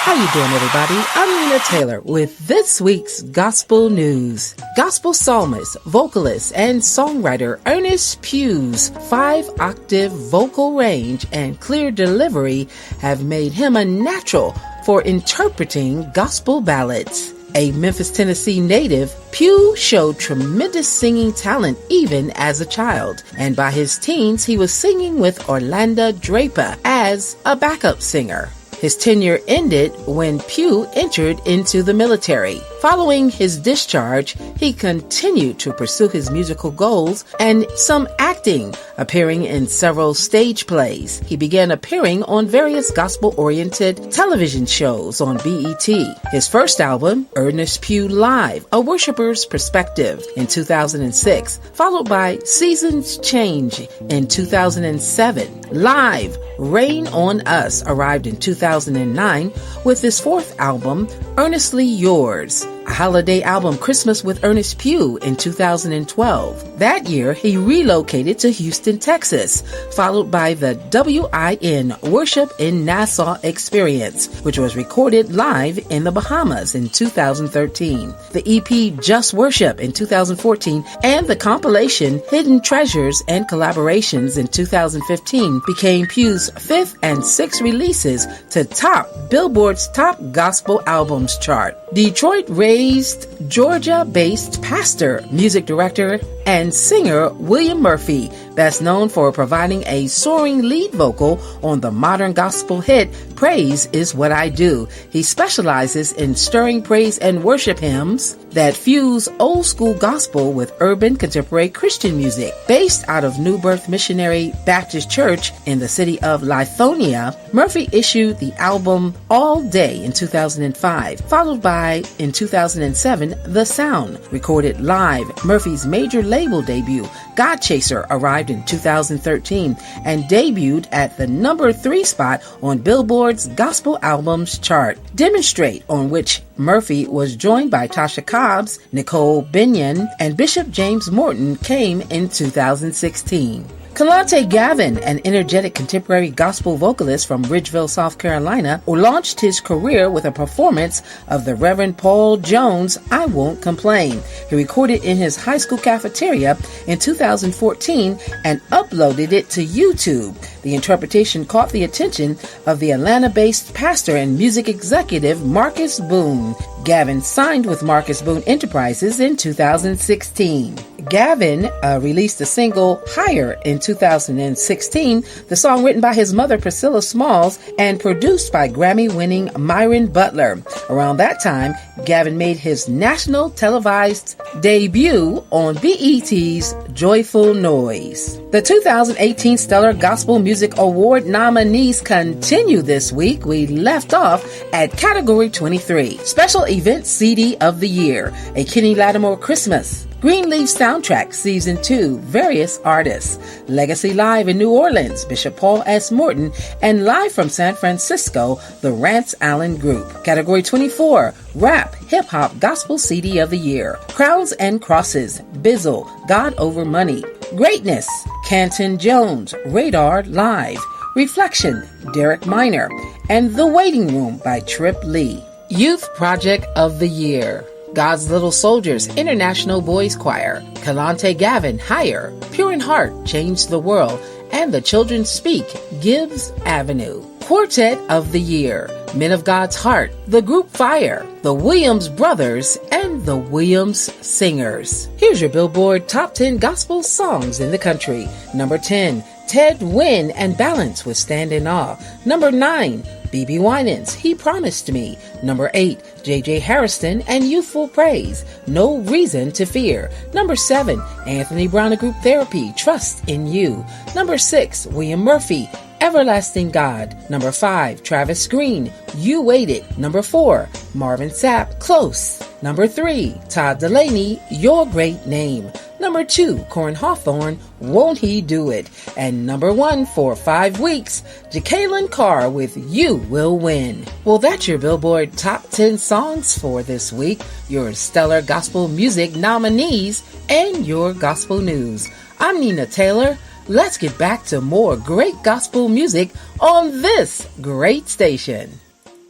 How you doing, everybody? I'm Nina Taylor with this week's Gospel News. Gospel psalmist, vocalist, and songwriter Ernest Pugh's 5-octave vocal range and clear delivery have made him a natural for interpreting gospel ballads. A Memphis, Tennessee native, Pugh showed tremendous singing talent even as a child, and by his teens he was singing with Orlando Draper as a backup singer. His tenure ended when Pugh entered into the military. Following his discharge, he continued to pursue his musical goals and some acting, appearing in several stage plays. He began appearing on various gospel-oriented television shows on BET. His first album, Ernest Pugh Live, A Worshipper's Perspective, in 2006, followed by Seasons Change in 2007. Live, Rain on Us arrived in 2009 with his fourth album, Earnestly Yours. A holiday album, Christmas with Ernest Pugh, in 2012. That year, he relocated to Houston, Texas, followed by the WIN Worship in Nassau Experience, which was recorded live in the Bahamas in 2013. The EP Just Worship in 2014 and the compilation Hidden Treasures and Collaborations in 2015 became Pugh's fifth and sixth releases to top Billboard's Top Gospel Albums chart. Detroit-raised Georgia-based pastor, music director, and singer William Murphy, best known for providing a soaring lead vocal on the modern gospel hit Praise Is What I Do. He specializes in stirring praise and worship hymns that fuse old school gospel with urban contemporary Christian music. Based out of New Birth Missionary Baptist Church in the city of Lithonia, Murphy issued the album All Day in 2005, followed by, in 2007, The Sound, recorded live. Murphy's major label debut, God Chaser, arrived in 2013 and debuted at the number 3 spot on Billboard's Gospel Albums chart. Demonstrate, on which Murphy was joined by Tasha Cobbs, Nicole Binion, and Bishop James Morton, came in 2016. Kalante Gavin, an energetic contemporary gospel vocalist from Ridgeville, South Carolina, launched his career with a performance of the Reverend Paul Jones' I Won't Complain. He recorded in his high school cafeteria in 2014 and uploaded it to YouTube. The interpretation caught the attention of the Atlanta-based pastor and music executive Marcus Boone. Gavin signed with Marcus Boone Enterprises in 2016. Gavin released the single Higher in 2016, the song written by his mother Priscilla Smalls and produced by Grammy-winning Myron Butler. Around that time, Gavin made his national televised debut on BET's Joyful Noise. The 2018 Stellar Gospel Music Award nominees continue this week. We left off at Category 23, Special Event CD of the Year, a Kenny Lattimore Christmas Greenleaf Soundtrack Season 2, various artists. Legacy Live in New Orleans, Bishop Paul S. Morton, and live from San Francisco, the Rance Allen Group. Category 24, Rap, Hip Hop, Gospel CD of the Year. Crowns and Crosses, Bizzle, God Over Money. Greatness, Canton Jones, Radar Live. Reflection, Derek Minor. And The Waiting Room by Trip Lee. Youth Project of the Year. God's Little Soldiers International Boys Choir, Kalante Gavin Higher, Pure in Heart Changed the World, and The Children Speak Gibbs Avenue. Quartet of the Year, Men of God's Heart, The Group Fire, The Williams Brothers, and The Williams Singers. Here's your Billboard Top 10 Gospel Songs in the Country. Number 10, Ted Wynn and Balance with Stand in Awe. Number 9, B.B. Winans, He Promised Me. Number 8, J.J. Harrison and Youthful Praise, No Reason to Fear. Number 7, Anthony Brown and Group Therapy, Trust in You. Number 6, William Murphy, Everlasting God. Number 5, Travis Green, You Waited. Number 4, Marvin Sapp, Close. Number 3, Todd Delaney, Your Great Name. Number 2, Corin Hawthorne, Won't He Do It? And number 1 for 5 weeks, Jacqueline Carr with You Will Win. Well, that's your Billboard Top 10 Songs for this week, your stellar gospel music nominees, and your gospel news. I'm Nina Taylor. Let's get back to more great gospel music on this great station.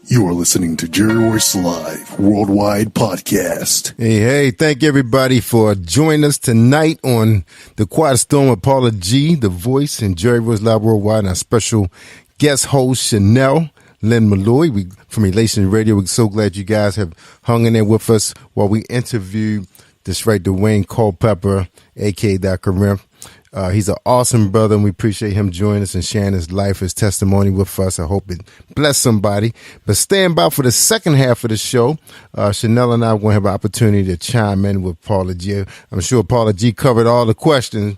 You are listening to Jerry Royce Live Worldwide Podcast. Hey, thank everybody for joining us tonight on the Quiet Storm with Paula-G, The Voice, and Jerry Royce Live Worldwide, and our special guest host, chanel-lynn Malloy from Relation Radio. We're so glad you guys have hung in there with us while we interview this right, Dwayne Culpepper, a.k.a. Tha Corinth. He's an awesome brother, and we appreciate him joining us and sharing his life, his testimony with us. I hope it bless somebody. But stand by for the second half of the show. Chanel and I are going to have an opportunity to chime in with Paula-G. I'm sure Paula-G covered all the questions,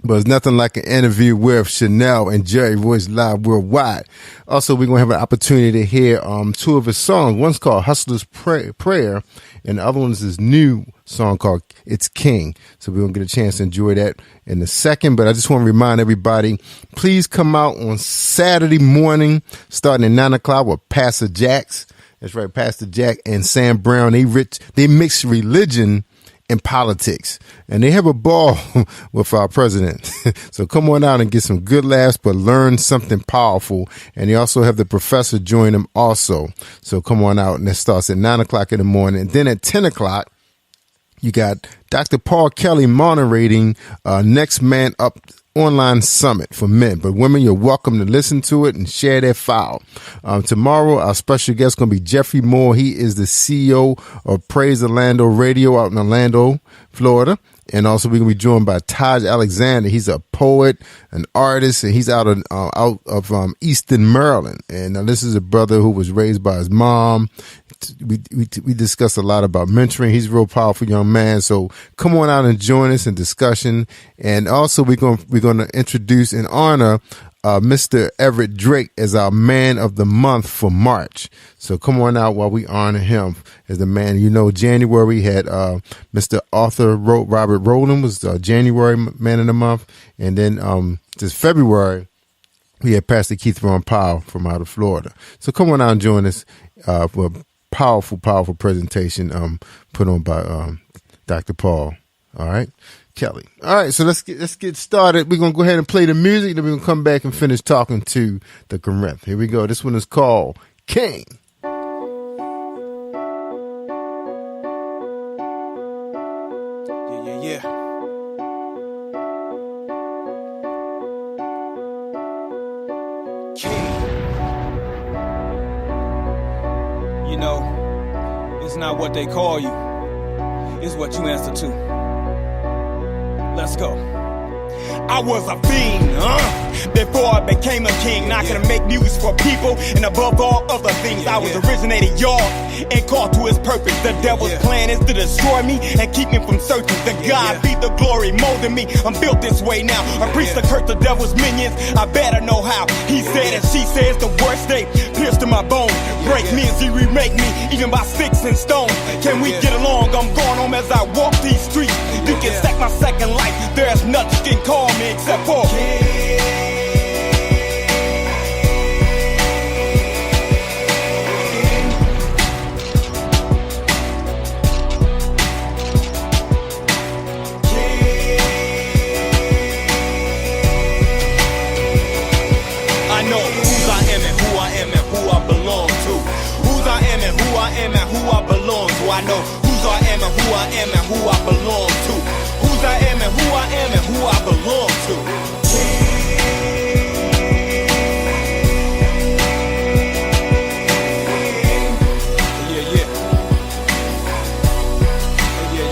but it's nothing like an interview with Chanel and Jerry Royce Live Worldwide. Also, we're going to have an opportunity to hear 2 of his songs. One's called Hustler's Prayer, and the other one's his new song called It's King. So we're going to get a chance to enjoy that in a second. But I just want to remind everybody, please come out on Saturday morning, starting at 9 o'clock with Pastor Jax. That's right, Pastor Jack and Sam Brown. They mix religion and politics, and they have a ball with our president. So come on out and get some good laughs, but learn something powerful. And they also have the professor join them also. So come on out, and it starts at 9 o'clock in the morning. And then at 10 o'clock, you got Dr. Paul Kelly moderating Next Man Up online summit for men, but women, you're welcome to listen to it and share that file. Tomorrow, our special guest is going to be Jeffrey Moore. He is the CEO of Praise Orlando Radio out in Orlando, Florida. And also we're going to be joined by Taj Alexander. He's a poet, an artist, and he's out of Easton, Maryland. And this is a brother who was raised by his mom. We discuss a lot about mentoring. He's a real powerful young man. So come on out and join us in discussion. And also we're going to introduce and honor Mr. Everett Drake as our Man of the Month for March. So come on out while we honor him as the man. You know, January we had Mr. Arthur Robert Rowland was January Man of the Month. And then this February we had Pastor Keith Ron Powell from out of Florida. So come on out and join us for a powerful presentation put on by Dr. Paul. All right. Kelly. All right, so let's get started. We're going to go ahead and play the music, then we're going to come back and finish talking to Tha Corinth. Here we go. This one is called King. Yeah. King. You know, it's not what they call you. It's what you answer to. Let's go. I was a fiend, before I became a king. Not gonna make music for people, and above all other things, I was originated, y'all, and called to his purpose. The devil's plan is to destroy me and keep me from searching. The God be the glory, molding me. I'm built this way now. I preach the curse the devil's minions. I better know how. He said and she says the worst day. Pierce them my bones. Break me as he remake me, even by sticks and stones. Can we get along? I'm going home as I walk these streets. You can stack my second life. There's nothing you can call me except for I know whose I am and who I am and who I belong to. Whose I am and who I am and who I belong to.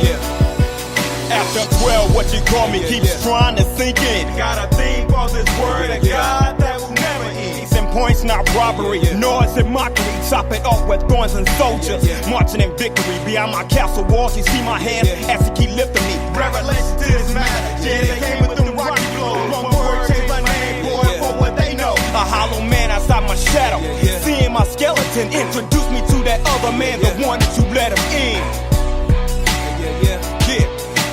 Yeah. After 12, what you call me keeps trying to sink in. Got a thing for this word of God that will never end. Points, not robbery, noise and mockery. Chop it off with thorns and soldiers, marching in victory. Beyond my castle walls, you see my hands as he keep lifting me. Revelation to this matter, yeah, they came with them rocky blows. One word changed my name, boy, for what they know. A hollow man outside my shadow, seeing my skeleton. Introduce me to that other man, the one that you let him in. Yeah,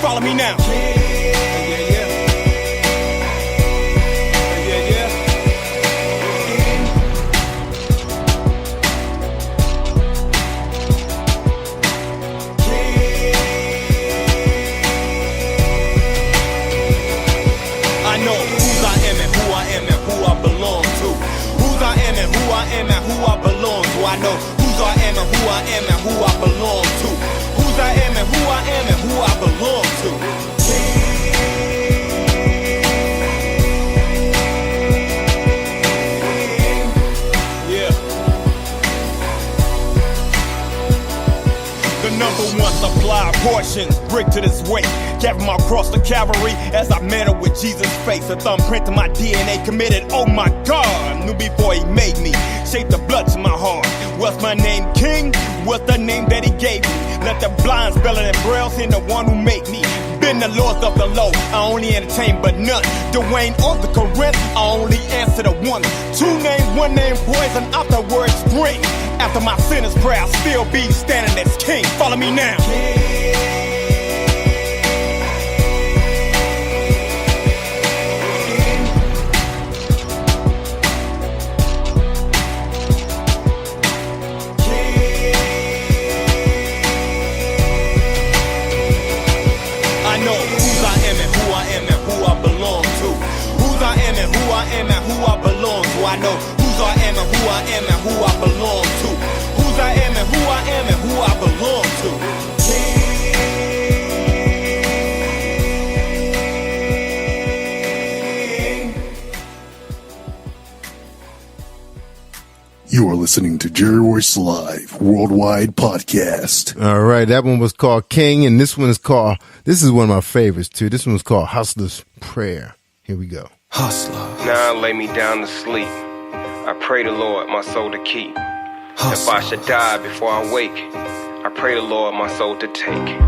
follow me now. I know whose I am and who I am and who I belong to. Whose I am and who I am and who I belong to. Yeah. The number one supply portions, brick to this weight. Carry my cross to Calvary as I met her with Jesus' face. A thumbprint to my DNA committed. Oh my God, knew before he made me. Shaped the blood to my heart. What's my name, King? What's the name that he gave me? Let the blind spell it in braille, in the one who made me. Been the lords of the low, I only entertain but none. Dwayne or Tha Corinth, I only answer to one. Two names, one name, poison, afterwards drink. After my sinner's prayer, I'll still be standing as king. Follow me now. I know whose I am and who I am and who I belong to. Whose I am and who I am and who I belong to. You are listening to Jerry-Royce-Live Worldwide Podcast. All right, that one was called King, and this one is called, this is one of my favorites too. This one was called Hustler's Prayer. Here we go. Hustler. Now I lay me down to sleep. I pray the Lord my soul to keep. Hustler. If I should die before I wake, I pray the Lord my soul to take.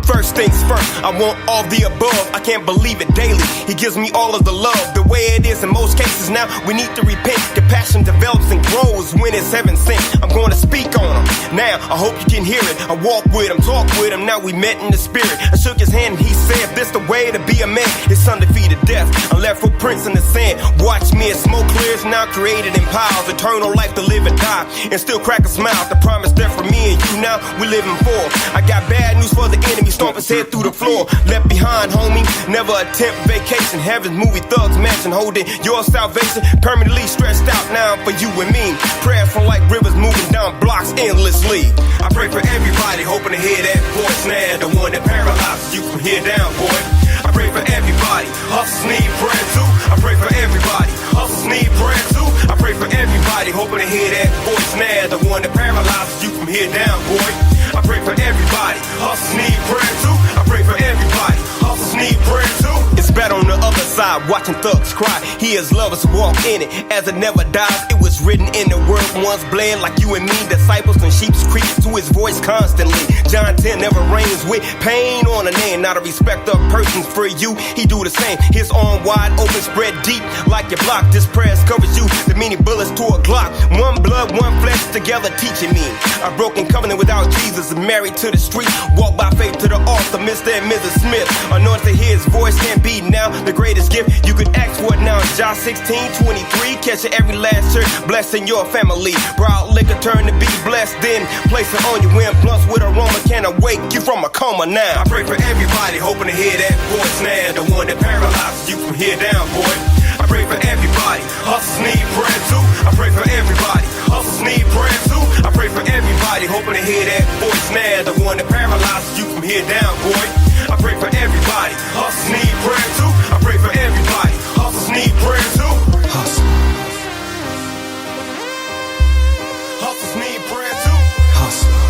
First things first, I want all the above. I can't believe it daily. He gives me all of the love, the way it is in most cases. Now we need to repent. Compassion develops and grows when it's heaven sent. I'm going to speak on him. Now I hope you can hear it. I walk with him, talk with him. Now we met in the spirit. I shook his hand and he said, "This the way to be a man." It's undefeated death. I left footprints in the sand. Watch me as smoke clears. Now created in piles. Eternal life to live and die, and still crack a smile. The promise there for me and you. Now we living for. I got bad news for the enemy. Stomp his head through the floor. Left behind, homie. Never attempt vacation. Heaven's movie thugs mansion. Holding your salvation. Permanently stressed out now for you and me. Prayers from like rivers moving down blocks endlessly. I pray for everybody, hoping to hear that voice now. The one that paralyzes you from here down, boy. I pray for everybody. Hustlers need prayer too. I pray for everybody. Hustlers need prayer too. I pray for everybody, hoping to hear that voice now. The one that paralyzes you from here down, boy. I pray for everybody. Hustlers need prayer too. I pray for everybody. Hustlers need prayer too. It's bad on the other side, watching thugs cry. He is love us, walk in it as it never dies. It was written in the word once bled like you and me. Disciples and sheep's creep to his voice constantly. John 10 never reigns with pain on a name. Not a respect of persons for you. He do the same. His arm wide open, spread deep like your block. This prayers covers you. The meaning bullets to a Glock. One blood, one flesh together teaching me. A broken covenant without Jesus. Married to the street. Walk by faith to the altar. Mr. and Mrs. Smith. Anointed to hear his voice can't be now the greatest gift. You could ask for it now. John 16:23. Catch it every last church. Blessing your family. Broad liquor turn to be blessed. Then place it on you when blunts with aroma can awake you from a coma now. I pray for everybody hoping to hear that voice now. The one that paralyzes you from here down, boy. I pray for everybody. Hustlers need prayer too. I pray for everybody. Hustlers need prayer too. I pray for everybody hoping to hear that voice now. The one that paralyzes you from here down, boy. I pray for everybody. Hustlers need prayer too. I pray for everybody. Hustlers need prayer too. Hustlers need prayer too. Hustlers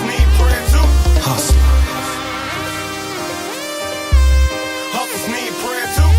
need prayer too. Hustlers need prayer too.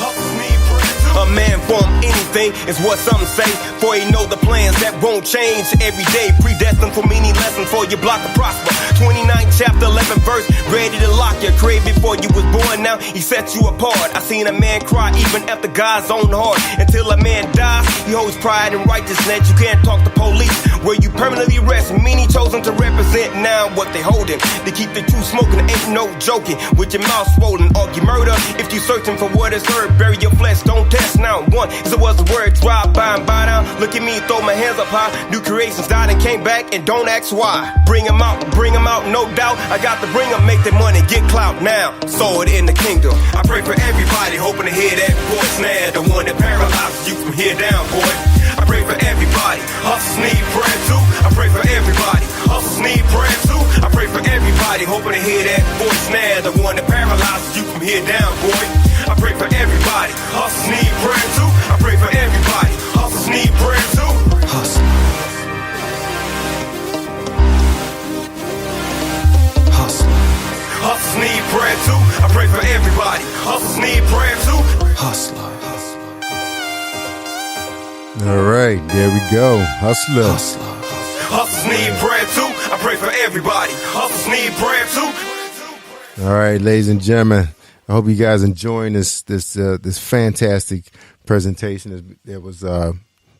Hustlers need prayer too. A man from anything is what some say. For he know the plans that won't change every day. Predestined for many lessons for your block to prosper. 29th chapter 11th verse. Ready to lock your grave before you was born. Now he set you apart. I seen a man cry even after God's own heart. Until a man dies, he holds pride and righteousness. You can't talk to police where you permanently rest. Many chosen to represent now what they holding. To keep the truth smoking, ain't no joking. With your mouth swollen, argue murder. If you searching for what is heard, bury your flesh, don't test now. One is it was the word drive by and buy down. Look at me, throw my hands up high. New creations died and came back, and don't ask why. Bring them out, no doubt. I got to bring them, make the money, get clout now. Sow it in the kingdom. I pray for everybody, hoping to hear that voice now. The one that paralyzes you from here down, boy. I pray for everybody. Hustlers need prayer too. I pray for everybody. Hustlers need prayer too. I pray for everybody, hoping to hear that voice now. The one that paralyzes you from here down, boy. I pray for everybody. Hustlers need prayer too. I pray for everybody. Hustlers need prayer too. Hustlers need prayer too. I pray for everybody. Hustlers need prayer too. All right, there we go. Hustler. Hustlers need prayer too. I pray for everybody. Hustlers need prayer too. All right, ladies and gentlemen, I hope you guys enjoying this fantastic presentation that was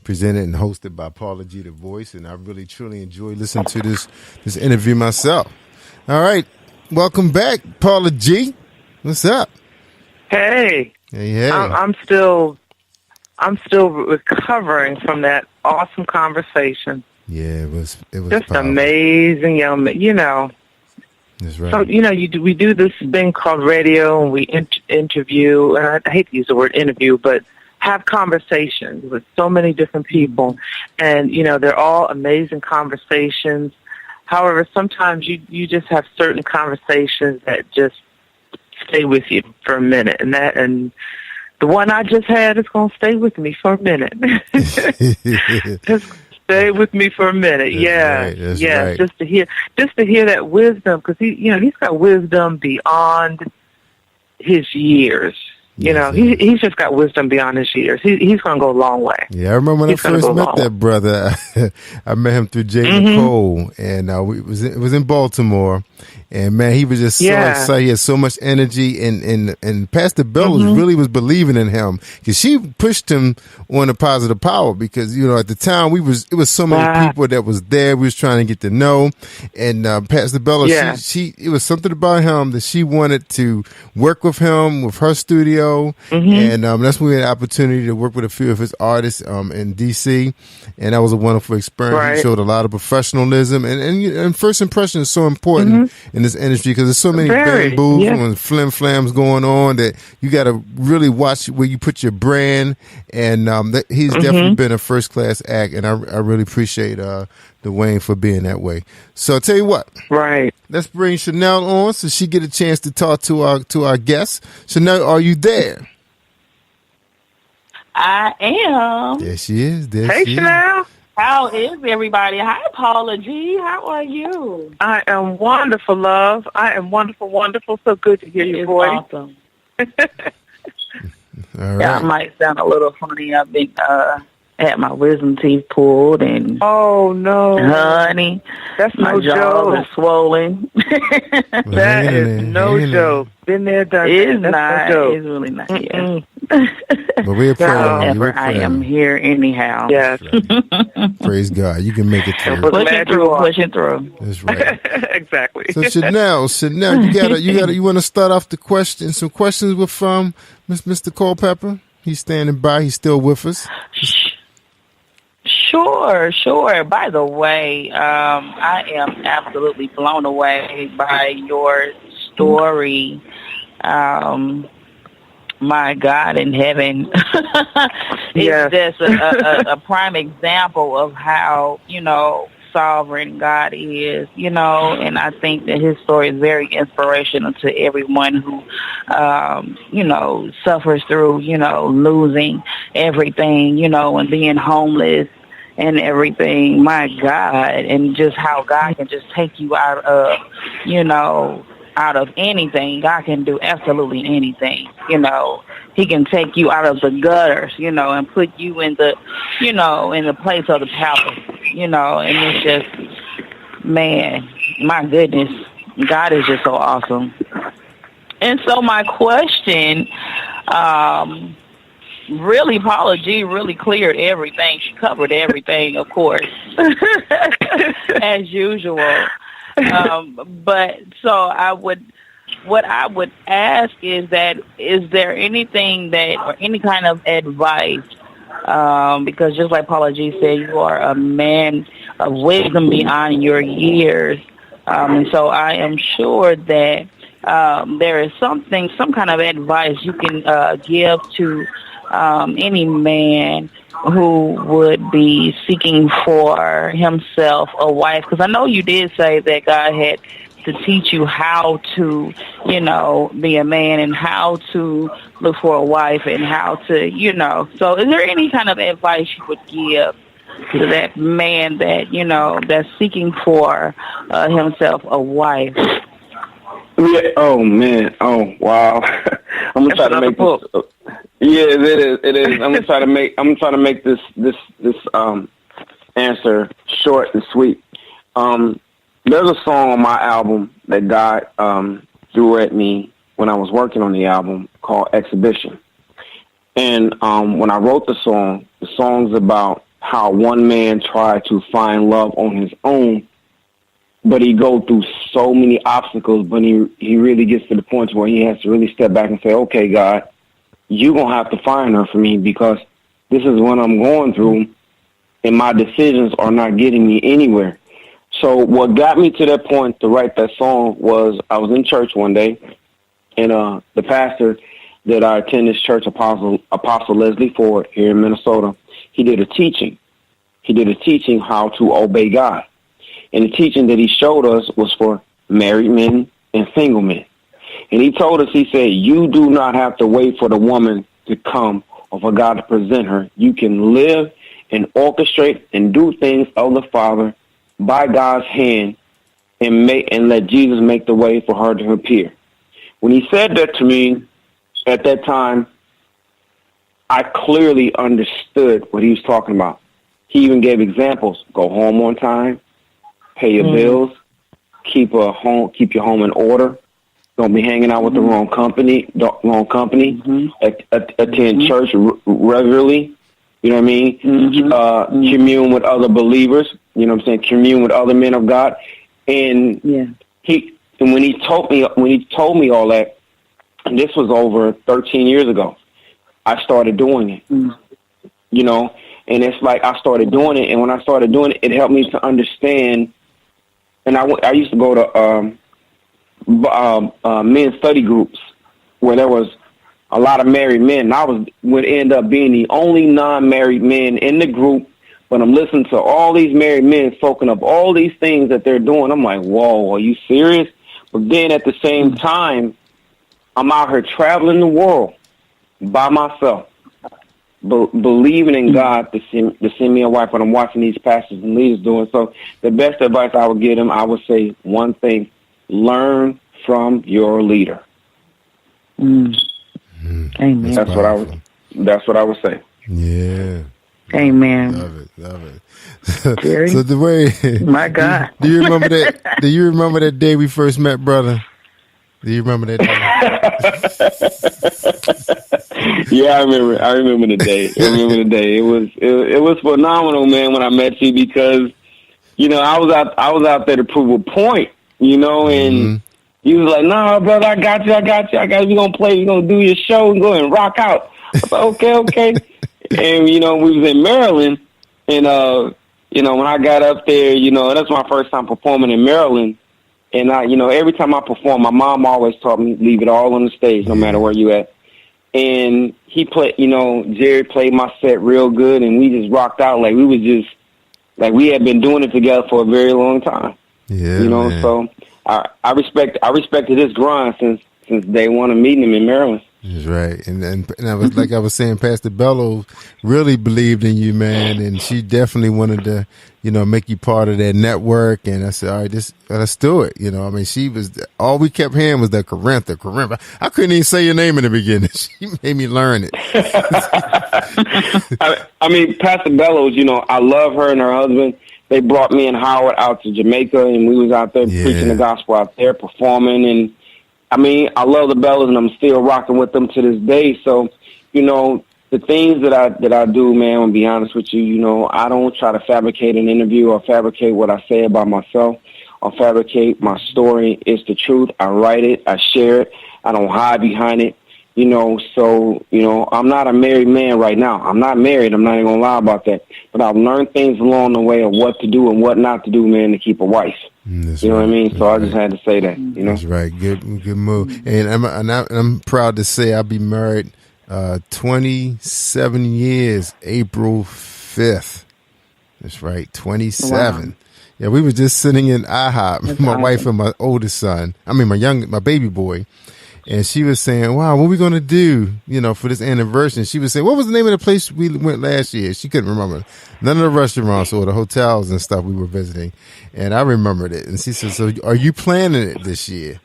presented and hosted by Paula-G, the voice, and I really truly enjoyed listening to this interview myself. All right, welcome back, Paula-G. What's up? Hey. Hey. I'm still recovering from that awesome conversation. Yeah, it was just powerful. Amazing, young man. You know. That's right. So we do this thing called radio, and we interview. And I hate to use the word interview, but have conversations with so many different people, and they're all amazing conversations. However, sometimes you just have certain conversations that just stay with you for a minute, and the one I just had is going to stay with me for a minute. Just stay with me for a minute. That's right. Just to hear that wisdom, because he's got wisdom beyond his years. He's just got wisdom beyond his years. He's going to go a long way. Yeah, I remember when I first met that brother. I met him through Jay Nicole, and it was in Baltimore. And man, he was just so excited. He had so much energy, and Pastor Bell was believing in him, because she pushed him on the positive power. Because at the time it was so many people that was there. We was trying to get to know, and Pastor Bell, it was something about him that she wanted to work with him with her studio, and that's when we had the opportunity to work with a few of his artists in DC, and that was a wonderful experience. He showed a lot of professionalism, and first impression is so important in this industry, because there's so many bamboos and flim flams going on that you got to really watch where you put your brand. And he's definitely been a first class act, and I really appreciate Dwayne for being that way. So I'll tell you what, let's bring Chanel on so she get a chance to talk to our guests. Chanel, are you there? I am. There she is. Hey, Chanel. How is everybody? Hi, Paula-G. How are you? I am wonderful, love. I am wonderful, wonderful. So good to hear your voice. Awesome. All right. Yeah, I might sound a little funny. I've been had my wisdom teeth pulled, and oh no, honey, that's my no jaw joke. is swollen. That is no joke. Been there, done It's that. not. That's no joke. It's really not. Yeah. But we're praying. However, I am here anyhow. Yes. Praise God. You can make it through. Pushing through. That's right. Exactly. So Chanel, you want to start off some questions with Mr. Culpepper? He's standing by. He's still with us. Sure. By the way, I am absolutely blown away by your story. My God in heaven. It's just a prime example of how, sovereign God is, and I think that his story is very inspirational to everyone who, suffers through, losing everything, and being homeless and everything. My God, and just how God can just take you out of, out of anything. God can do absolutely anything, He can take you out of the gutters, and put you in the, in the place of the palace, and it's just, man, my goodness, God is just so awesome. And so my question, really, Paula-G really cleared everything. She covered everything, of course, as usual. But so what I would ask is there anything or any kind of advice, because just like Paula-G said, you are a man of wisdom beyond your years, and so I am sure that there is some kind of advice you can give to any man who would be seeking for himself a wife, because I know you did say that God had to teach you how to, be a man and how to look for a wife and how to, So is there any kind of advice you would give to that man that, that's seeking for himself a wife? Yeah. Oh man. Oh wow. I'm gonna try to make this. Yeah, it is. I'm gonna try to make this answer short and sweet. There's a song on my album that God threw at me when I was working on the album called Exhibition. And when I wrote the song's about how one man tried to find love on his own, but he go through so many obstacles, but he really gets to the point where he has to really step back and say, okay, God, you're going to have to find her for me, because this is what I'm going through, and my decisions are not getting me anywhere. So what got me to that point to write that song was I was in church one day, and the pastor that I attend this church, Apostle Leslie Ford here in Minnesota, he did a teaching. He did a teaching how to obey God. And the teaching that he showed us was for married men and single men. And he told us, he said, you do not have to wait for the woman to come or for God to present her. You can live and orchestrate and do things of the Father by God's hand and let Jesus make the way for her to appear. When he said that to me at that time, I clearly understood what he was talking about. He even gave examples. Go home on time, pay your bills, keep your home in order. Don't be hanging out with the wrong company. Attend church regularly. You know what I mean? Commune with other believers. You know what I'm saying? Commune with other men of God. And when he told me all that, and this was over 13 years ago, I started doing it. And it's like I started doing it, and when I started doing it, it helped me to understand. And I used to go to men's study groups where there was a lot of married men. And I would end up being the only non-married man in the group, but I'm listening to all these married men soaking up all these things that they're doing. I'm like, whoa, are you serious? But then at the same time, I'm out here traveling the world by myself, believing in God to send me a wife when I'm watching these pastors and leaders doing. So the best advice I would give them, I would say one thing: learn from your leader. Amen. That's what I would say. Yeah. Amen. Love it. Jerry? So Dway, My God. do you remember that? Do you remember that day we first met, brother? Do you remember that day? Yeah, I remember the day. It was phenomenal, man, when I met you, because I was out there to prove a point, and you was like, "No, brother, I got you. We gonna play. We gonna do your show and go and rock out." I was like, okay. And we was in Maryland, and when I got up there, that's my first time performing in Maryland. And every time I perform, my mom always taught me, leave it all on the stage, no matter where you at. And he played, Jerry played my set real good, and we just rocked out like we had been doing it together for a very long time. Yeah, man. So I respected his grind since day one of meeting him in Maryland. That's right. And I was like I was saying, Pastor Bellows really believed in you, man, and she definitely wanted to, make you part of that network. And I said, all right, let's do it. She was, all we kept hearing was the Corinth. I couldn't even say your name in the beginning. She made me learn it. Pastor Bellows, I love her and her husband. They brought me and Howard out to Jamaica, and we was out there preaching the gospel out there, performing. And I love the Bellas, and I'm still rocking with them to this day. So, the things that I do, man, I'm gonna be honest with you, I don't try to fabricate an interview or fabricate what I say about myself or fabricate my story. It's the truth. I write it. I share it. I don't hide behind it. So, I'm not a married man right now. I'm not married. I'm not even gonna lie about that. But I've learned things along the way of what to do and what not to do, man, to keep a wife. That's you know right. what I mean? That's So I just had to say that. That's right. Good move. And I'm proud to say I'll be married 27 years, April 5th. That's right, 27. Wow. Yeah, we were just sitting in IHOP, my wife and my oldest son. My baby boy. And she was saying, wow, what are we going to do, for this anniversary? And she was saying, what was the name of the place we went last year? She couldn't remember. None of the restaurants or the hotels and stuff we were visiting. And I remembered it. And she said, so are you planning it this year?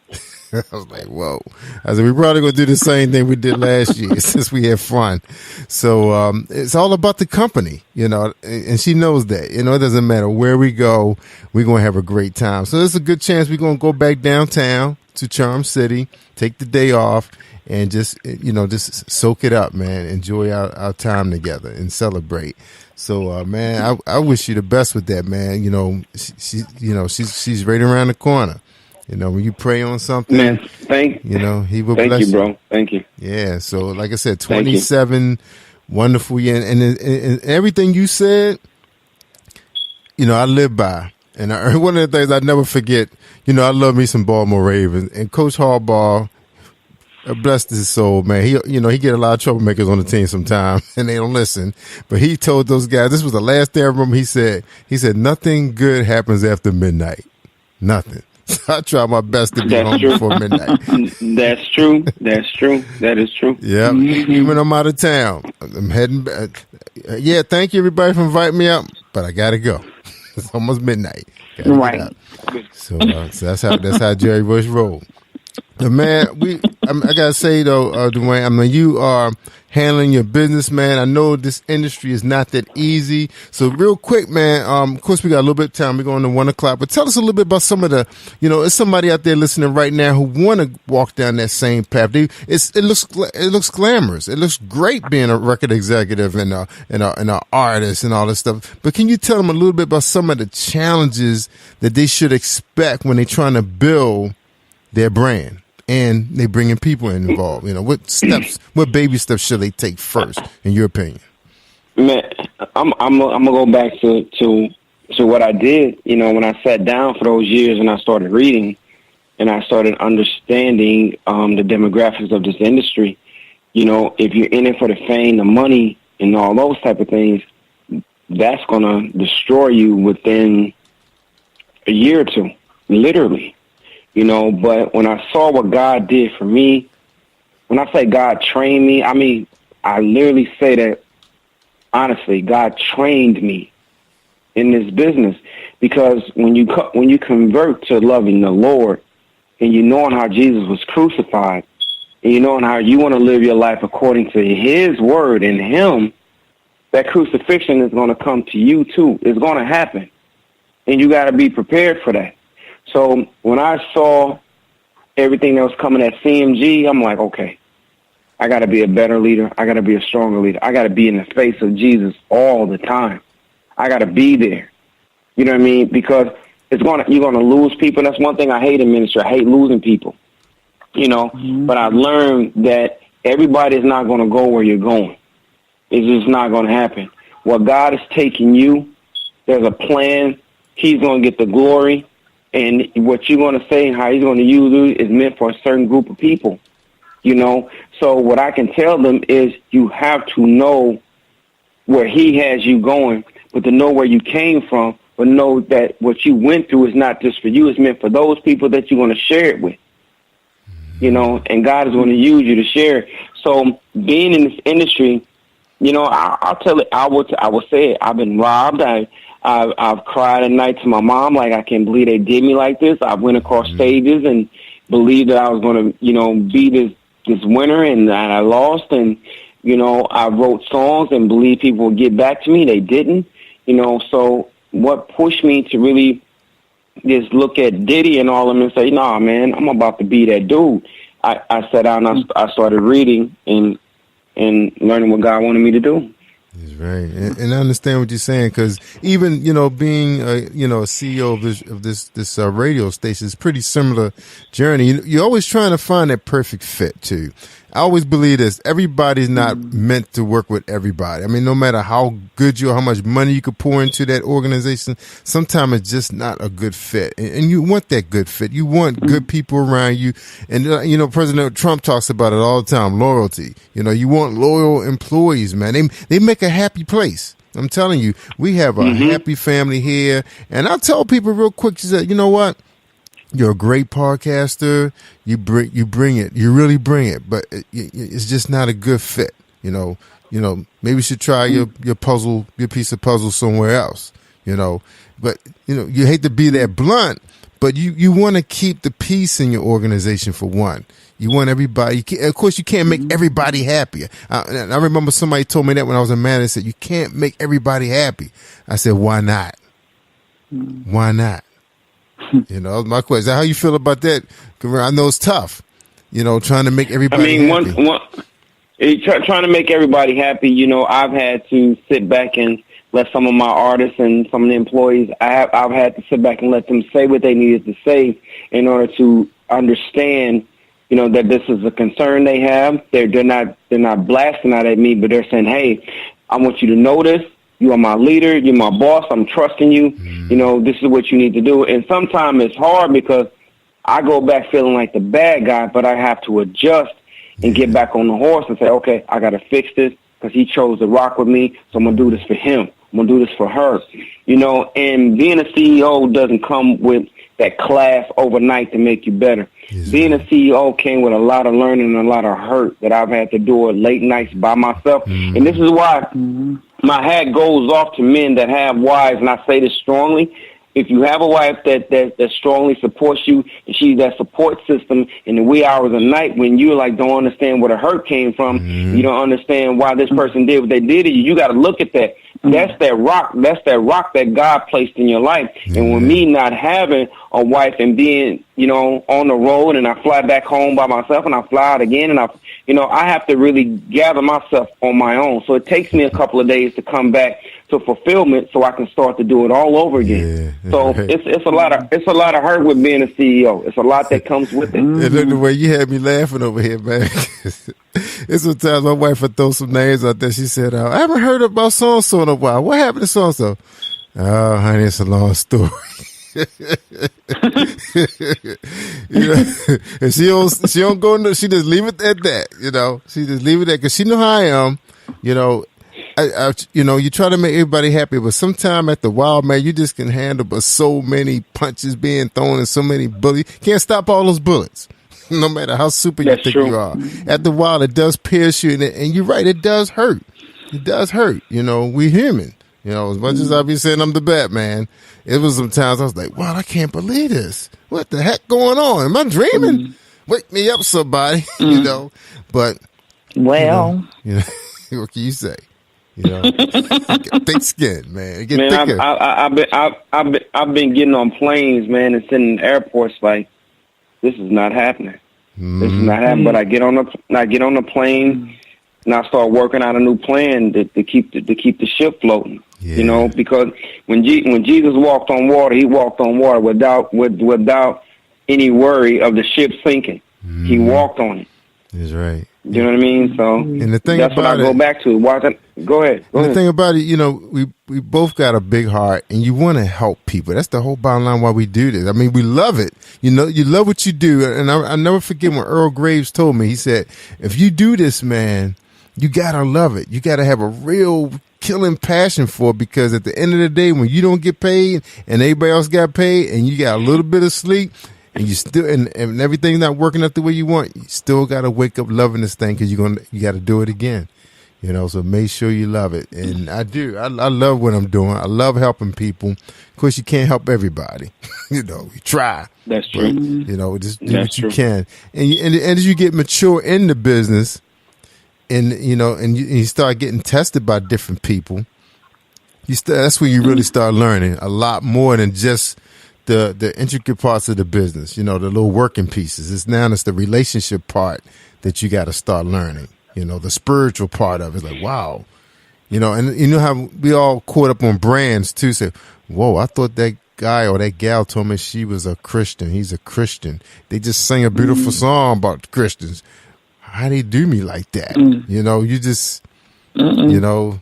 I was like, whoa. I said, we're probably going to do the same thing we did last year since we had fun. So it's all about the company, and she knows that. It doesn't matter where we go, we're going to have a great time. So there's a good chance we're going to go back downtown to Charm City, take the day off, and just soak it up, man. Enjoy our time together and celebrate. So, man, I wish you the best with that, man. She's right around the corner. When you pray on something, man, he will bless you. Thank you, bro. Thank you. Yeah. So, like I said, 27 wonderful years, and everything you said, I live by. And one of the things I never forget, I love me some Baltimore Ravens, and Coach Harbaugh, bless his soul, man. He get a lot of troublemakers on the team sometimes, and they don't listen. But he told those guys, this was the last day I remember. He said, nothing good happens after midnight. Nothing. So I try my best to be home before midnight. That's true. That is true. Yeah. Even I'm out of town, I'm heading back. Yeah. Thank you, everybody, for inviting me out, but I gotta go. It's almost midnight. Right. So that's how Jerry Royce rolled. Man, I gotta say though, Dwayne, you are handling your business, man. I know this industry is not that easy. So real quick, man, of course we got a little bit of time. We're going to 1 o'clock, but tell us a little bit about some of the, there's somebody out there listening right now who want to walk down that same path. It looks glamorous. It looks great being a record executive and an artist and all this stuff. But can you tell them a little bit about some of the challenges that they should expect when they're trying to build their brand? And they bringing people involved. What baby steps should they take first, in your opinion? Man, I'm gonna go back to what I did. When I sat down for those years and I started reading, and I started understanding the demographics of this industry. If you're in it for the fame, the money, and all those type of things, that's gonna destroy you within a year or two, literally. But when I saw what God did for me, when I say God trained me, I literally say that honestly, God trained me in this business, because when you convert to loving the Lord, and you knowing how Jesus was crucified, and you knowing how you want to live your life according to His word and Him, that crucifixion is going to come to you too. It's going to happen, and you got to be prepared for that. So when I saw everything that was coming at CMG, I'm like, okay, I got to be a better leader. I got to be a stronger leader. I got to be in the face of Jesus all the time. I got to be there. You know what I mean? Because you're going to lose people. That's one thing I hate in ministry. I hate losing people. You know, but I've learned that everybody's not going to go where you're going. It's just not going to happen. What God is taking you, there's a plan. He's going to get the glory. And what you're going to say and how He's going to use you is meant for a certain group of people. You know, so what I can tell them is you have to know where He has you going, but to know where you came from, but know that what you went through is not just for you. It's meant for those people that you're going to share it with. You know, and God is going to use you to share it. So being in this industry, you know, I'll tell it. I will say it. I've been robbed. I've cried at night to my mom, like, I can't believe they did me like this. I went across stages and believed that I was going to, you know, be this winner, and I lost. And, you know, I wrote songs and believed people would get back to me. They didn't, you know. So what pushed me to really just look at Diddy and all of them and say, nah, man, I'm about to be that dude. I sat down and I started reading and learning what God wanted me to do. That's right. And I understand what you're saying, because even, you know, being, a CEO of this radio station is pretty similar journey. You're always trying to find that perfect fit too. I always believe this. Everybody's not meant to work with everybody. I mean, no matter how good you are, how much money you could pour into that organization, sometimes it's just not a good fit. And you want that good fit. You want good people around you. And, you know, President Trump talks about it all the time, loyalty. You know, you want loyal employees, man. They make a happy place. I'm telling you, we have a happy family here. And I'll tell people real quick, she said, you know what? You're a great podcaster. You bring it. You really bring it. But it's just not a good fit. You know, maybe you should try your piece of puzzle somewhere else. You know, but you know, you hate to be that blunt, but you want to keep the peace in your organization for one. You want everybody. Of course, you can't make everybody happy. I remember somebody told me that when I was a manager. Said you can't make everybody happy. I said, why not? Why not? You know, my question. How you feel about that? I know it's tough. You know, trying to make everybody happy. Trying to make everybody happy. You know, I've had to sit back and let some of my artists and some of the employees. I've had to sit back and let them say what they needed to say in order to understand, you know, that this is a concern they have. They're not blasting out at me, but they're saying, hey, I want you to know this. You are my leader. You're my boss. I'm trusting you. You know, this is what you need to do. And sometimes it's hard because I go back feeling like the bad guy, but I have to adjust and get back on the horse and say, okay, I got to fix this because he chose to rock with me. So I'm going to do this for him. I'm going to do this for her. You know, and being a CEO doesn't come with that class overnight to make you better. Being a CEO came with a lot of learning and a lot of hurt that I've had to do it late nights by myself. And this is why my hat goes off to men that have wives, and I say this strongly. If you have a wife that strongly supports you, and she's that support system in the wee hours of the night when you like don't understand where the hurt came from, you don't understand why this person did what they did to you, you got to look at that. That's that rock that God placed in your life. And with me not having a wife and being, you know, on the road, and I fly back home by myself and I fly out again, and I have to really gather myself on my own. So it takes me a couple of days to come back to fulfillment so I can start to do it all over again. So it's a lot of hurt with being a CEO. It's a lot that comes with it. And look, the way you had me laughing over here, man. It's sometimes my wife would throw some names out there. She said, I haven't heard about so-and-so in a while. What happened to so-and-so? Oh, honey, it's a long story. You know, and she don't go. She just leave it at that. You know, she just leave it at, because she know how I am. You know, you know, you try to make everybody happy, but sometime at the wild, man, you just can handle but so many punches being thrown and so many bullets. Can't stop all those bullets. No matter how super you think you are. At the while, it does pierce you, and you're right, it does hurt. it does hurt. You know, we human. You know, as much as I be saying I'm the Batman, it was sometimes I was like, wow, I can't believe this. What the heck going on? Am I dreaming? Wake me up, somebody. You know, but well, you know, what can you say? You know, thick skin, man. It get thicker. I've been getting on planes, man, and sitting in airports like, this is not happening. This is not happening. But I get on the plane, and I start working out a new plan to keep the ship floating. Yeah. You know, because when Jesus walked on water, he walked on water without any worry of the ship sinking. He walked on it. That's right. You know what I mean? So and the thing that's about what I go back to. Go ahead. The thing about it, you know, we both got a big heart, and you want to help people. That's the whole bottom line why we do this. I mean, we love it. You know, you love what you do. And I never forget when Earl Graves told me, he said, if you do this, man, you got to love it. You got to have a real killing passion for it, because at the end of the day, when you don't get paid and everybody else got paid and you got a little bit of sleep, and you still and everything's not working out the way you want, you still got to wake up loving this thing, because you got to do it again. You know, so make sure you love it. And I do. I love what I'm doing. I love helping people. Of course, you can't help everybody. You know, you try. That's true. But, you know, just do what you can. And as you get mature in the business, and you know, and you start getting tested by different people, that's when you really start learning a lot more than just the intricate parts of the business, you know, the little working pieces. It's the relationship part that you got to start learning, you know, the spiritual part of it. Like, wow, you know, and you know how we all caught up on brands too. Say, whoa, I thought that guy or that gal told me she was a Christian. He's a Christian. They just sang a beautiful song about Christians. How they do me like that? You know, you just, you know,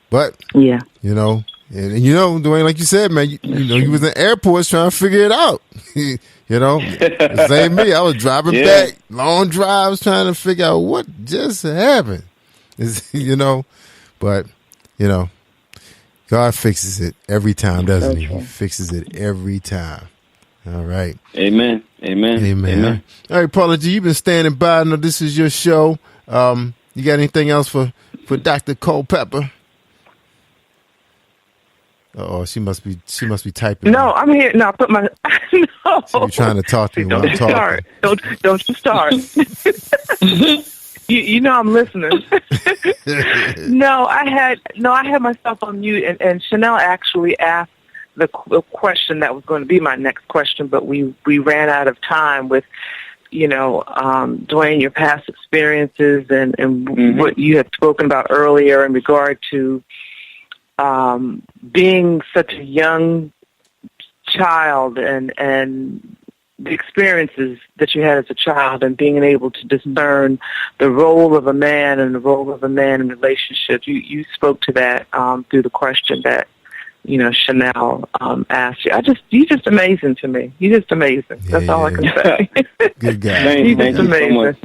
but yeah, you know. And you know, Dwayne, like you said, man, you know, you was in airports trying to figure it out. You know, same me. I was driving back, long drives, trying to figure out what just happened. You know, but, you know, God fixes it every time, doesn't he? He fixes it every time. All right. Amen. Amen. Amen. Amen. All right, Paula-G, you've been standing by. I know this is your show. You got anything else for Dr. Culpepper? Oh, she must be typing. No, I'm here. No, I put my. No. So you're trying to talk to me while I'm talking. Don't you start. you know I'm listening. No, I had myself on mute, and Chanel actually asked the question that was going to be my next question, but we ran out of time with, you know, Dwayne, your past experiences and what you had spoken about earlier in regard to being such a young child and the experiences that you had as a child, and being able to discern the role of a man and the role of a man in relationships. You spoke to that through the question that, you know, Chanel asked you. You're just amazing to me. You're just amazing. That's all I can say. Good guy. Thank you so much.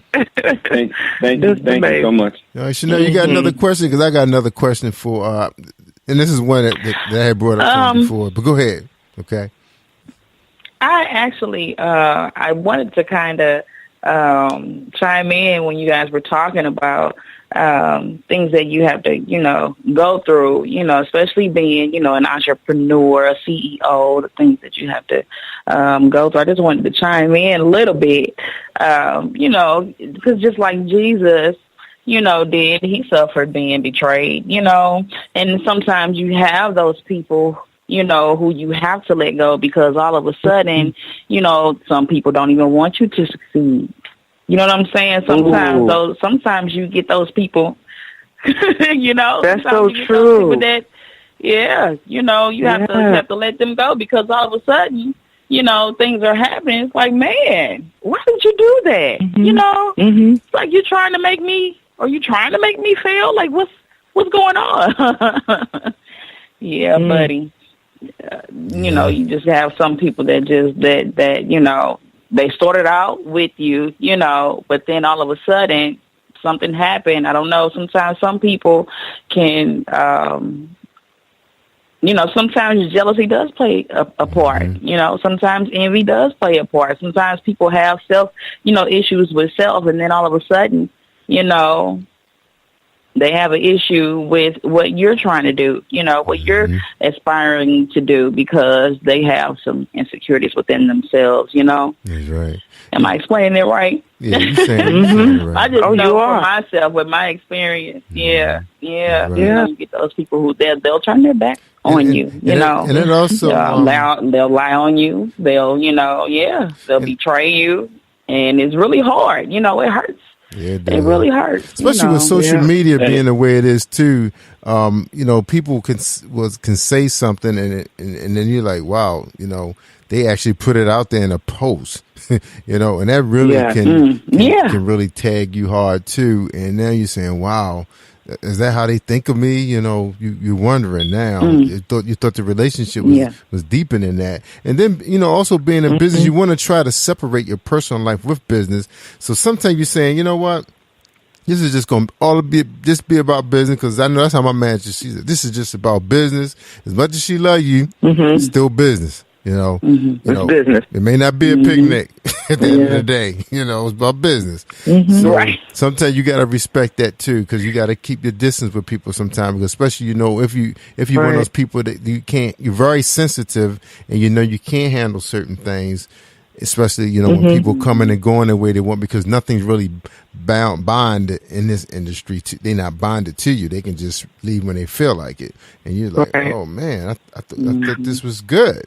Thank you so much. All right, Chanel, you got another question? Because I got another question for, and this is one that I had brought up before, but go ahead. Okay. I actually, I wanted to kind of chime in when you guys were talking about things that you have to, you know, go through, you know, especially being, you know, an entrepreneur, a CEO, the things that you have to go through. I just wanted to chime in a little bit, you know, because just like Jesus, you know, he suffered being betrayed, you know, and sometimes you have those people, you know, who you have to let go because all of a sudden, you know, some people don't even want you to succeed. You know what I'm saying? Sometimes you get those people, you know. That's so true. You know, you have to let them go because all of a sudden, you know, things are happening. It's like, man, why did you do that? You know, it's like you're trying to make me fail. Like, what's going on? Buddy. You know, you just have some people that you know, they started out with you, you know, but then all of a sudden something happened. I don't know. Sometimes some people can, you know, sometimes jealousy does play a part. You know, sometimes envy does play a part. Sometimes people have issues with self, and then all of a sudden, you know, They have an issue with what you're trying to do, what you're aspiring to do, because they have some insecurities within themselves, That's right. Am I explaining it right? Yeah, you're saying it right. I just know for myself, with my experience. Yeah. You get those people who they'll turn their back on you, And it also they'll lie on you. They'll, they'll betray you, and it's really hard. It hurts. Yeah, it really hurts, especially with social media being the way it is too. People can say something, and then you're like, wow, they actually put it out there in a post, and that really can really tag you hard too. And now you're saying, wow, is that how they think of me? You're wondering now. You thought the relationship was deeper than that. And then, also being in business, you want to try to separate your personal life with business. So sometimes you're saying, you know what? This is just going to be about business, because I know that's how my manager sees it. This is just about business. As much as she love you, it's still business. It's business. It may not be a picnic at the end of the day. It's about business. So sometimes you got to respect that too, because you got to keep your distance with people sometimes, because especially, if you're one of those people that you're very sensitive, and you can't handle certain things, especially, when people coming and going the way they want, because nothing's really bonded in this industry. They're not bonded to you. They can just leave when they feel like it. And you're like, oh man, I thought this was good.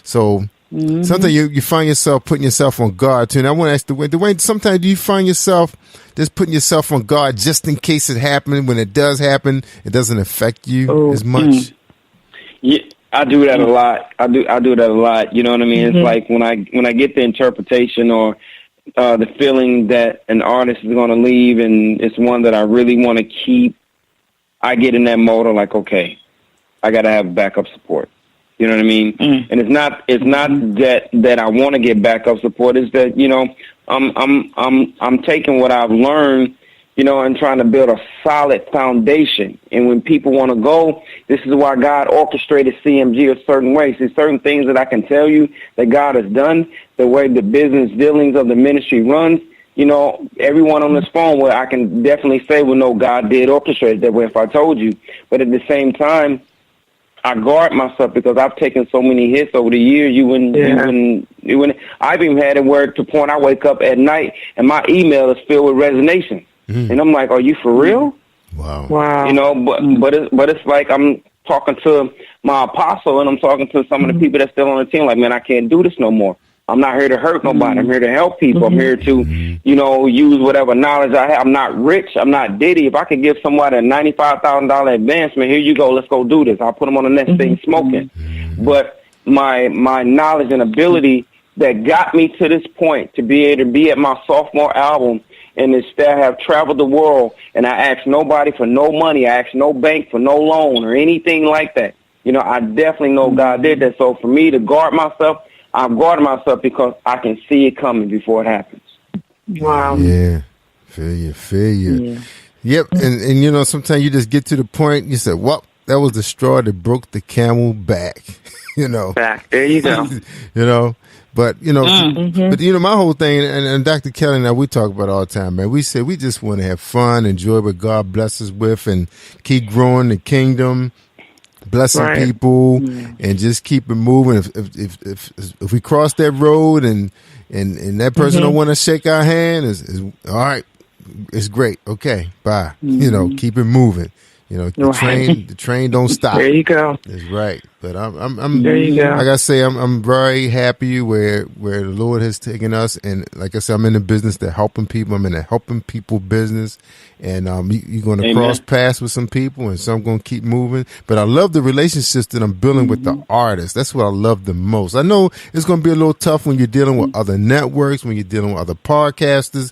So sometimes you find yourself putting yourself on guard too. And I want to ask Dwayne, sometimes do you find yourself just putting yourself on guard just in case it happens? When it does happen, it doesn't affect you as much? Yeah, I do that a lot. I do that a lot. You know what I mean? It's like when I get the interpretation or the feeling that an artist is going to leave, and it's one that I really want to keep, I get in that mode of like, okay, I got to have backup support. You know what I mean? And it's not that I want to get backup support. It's that, I'm taking what I've learned, and trying to build a solid foundation. And when people want to go, this is why God orchestrated CMG a certain way. See, certain things that I can tell you that God has done, the way the business dealings of the ministry runs, everyone on this phone, where I can definitely say, well, no, God did orchestrate it that way if I told you. But at the same time, I guard myself, because I've taken so many hits over the years. I've even had it where to the point I wake up at night and my email is filled with resignations. And I'm like, are you for real? Wow. But it's like I'm talking to my apostle, and I'm talking to some of the people that's still on the team. Like, man, I can't do this no more. I'm not here to hurt nobody. I'm here to help people. I'm here to, use whatever knowledge I have. I'm not rich. I'm not Diddy. If I could give somebody a $95,000 advancement, here you go, let's go do this. I'll put them on the next thing smoking. But my knowledge and ability that got me to this point to be able to be at my sophomore album, and instead have traveled the world, and I asked nobody for no money. I asked no bank for no loan or anything like that. I definitely know God did that. So for me to guard myself, I'm guarding myself because I can see it coming before it happens. Wow. Yeah. Feel you. Yeah. Yep. And sometimes you just get to the point, you say, well, that was the straw that broke the camel back, Back. There you go. But, my whole thing, and Dr. Kelly and I, we talk about it all the time, man. We say we just want to have fun, enjoy what God blesses us with, and keep growing the kingdom, blessing people, and just keep it moving. If we cross that road and that person don't want to shake our hand, is all right. It's great. Okay, bye. Keep it moving. The train don't stop. There you go. That's right. But I'm there you go. Like I say, I'm very happy where the Lord has taken us, and like I said, I'm in the business that helping people. I'm in a helping people business, and you're going to cross paths with some people, and some going to keep moving. But I love the relationships that I'm building with the artists. That's what I love the most. I know it's going to be a little tough when you're dealing with other networks, when you're dealing with other podcasters,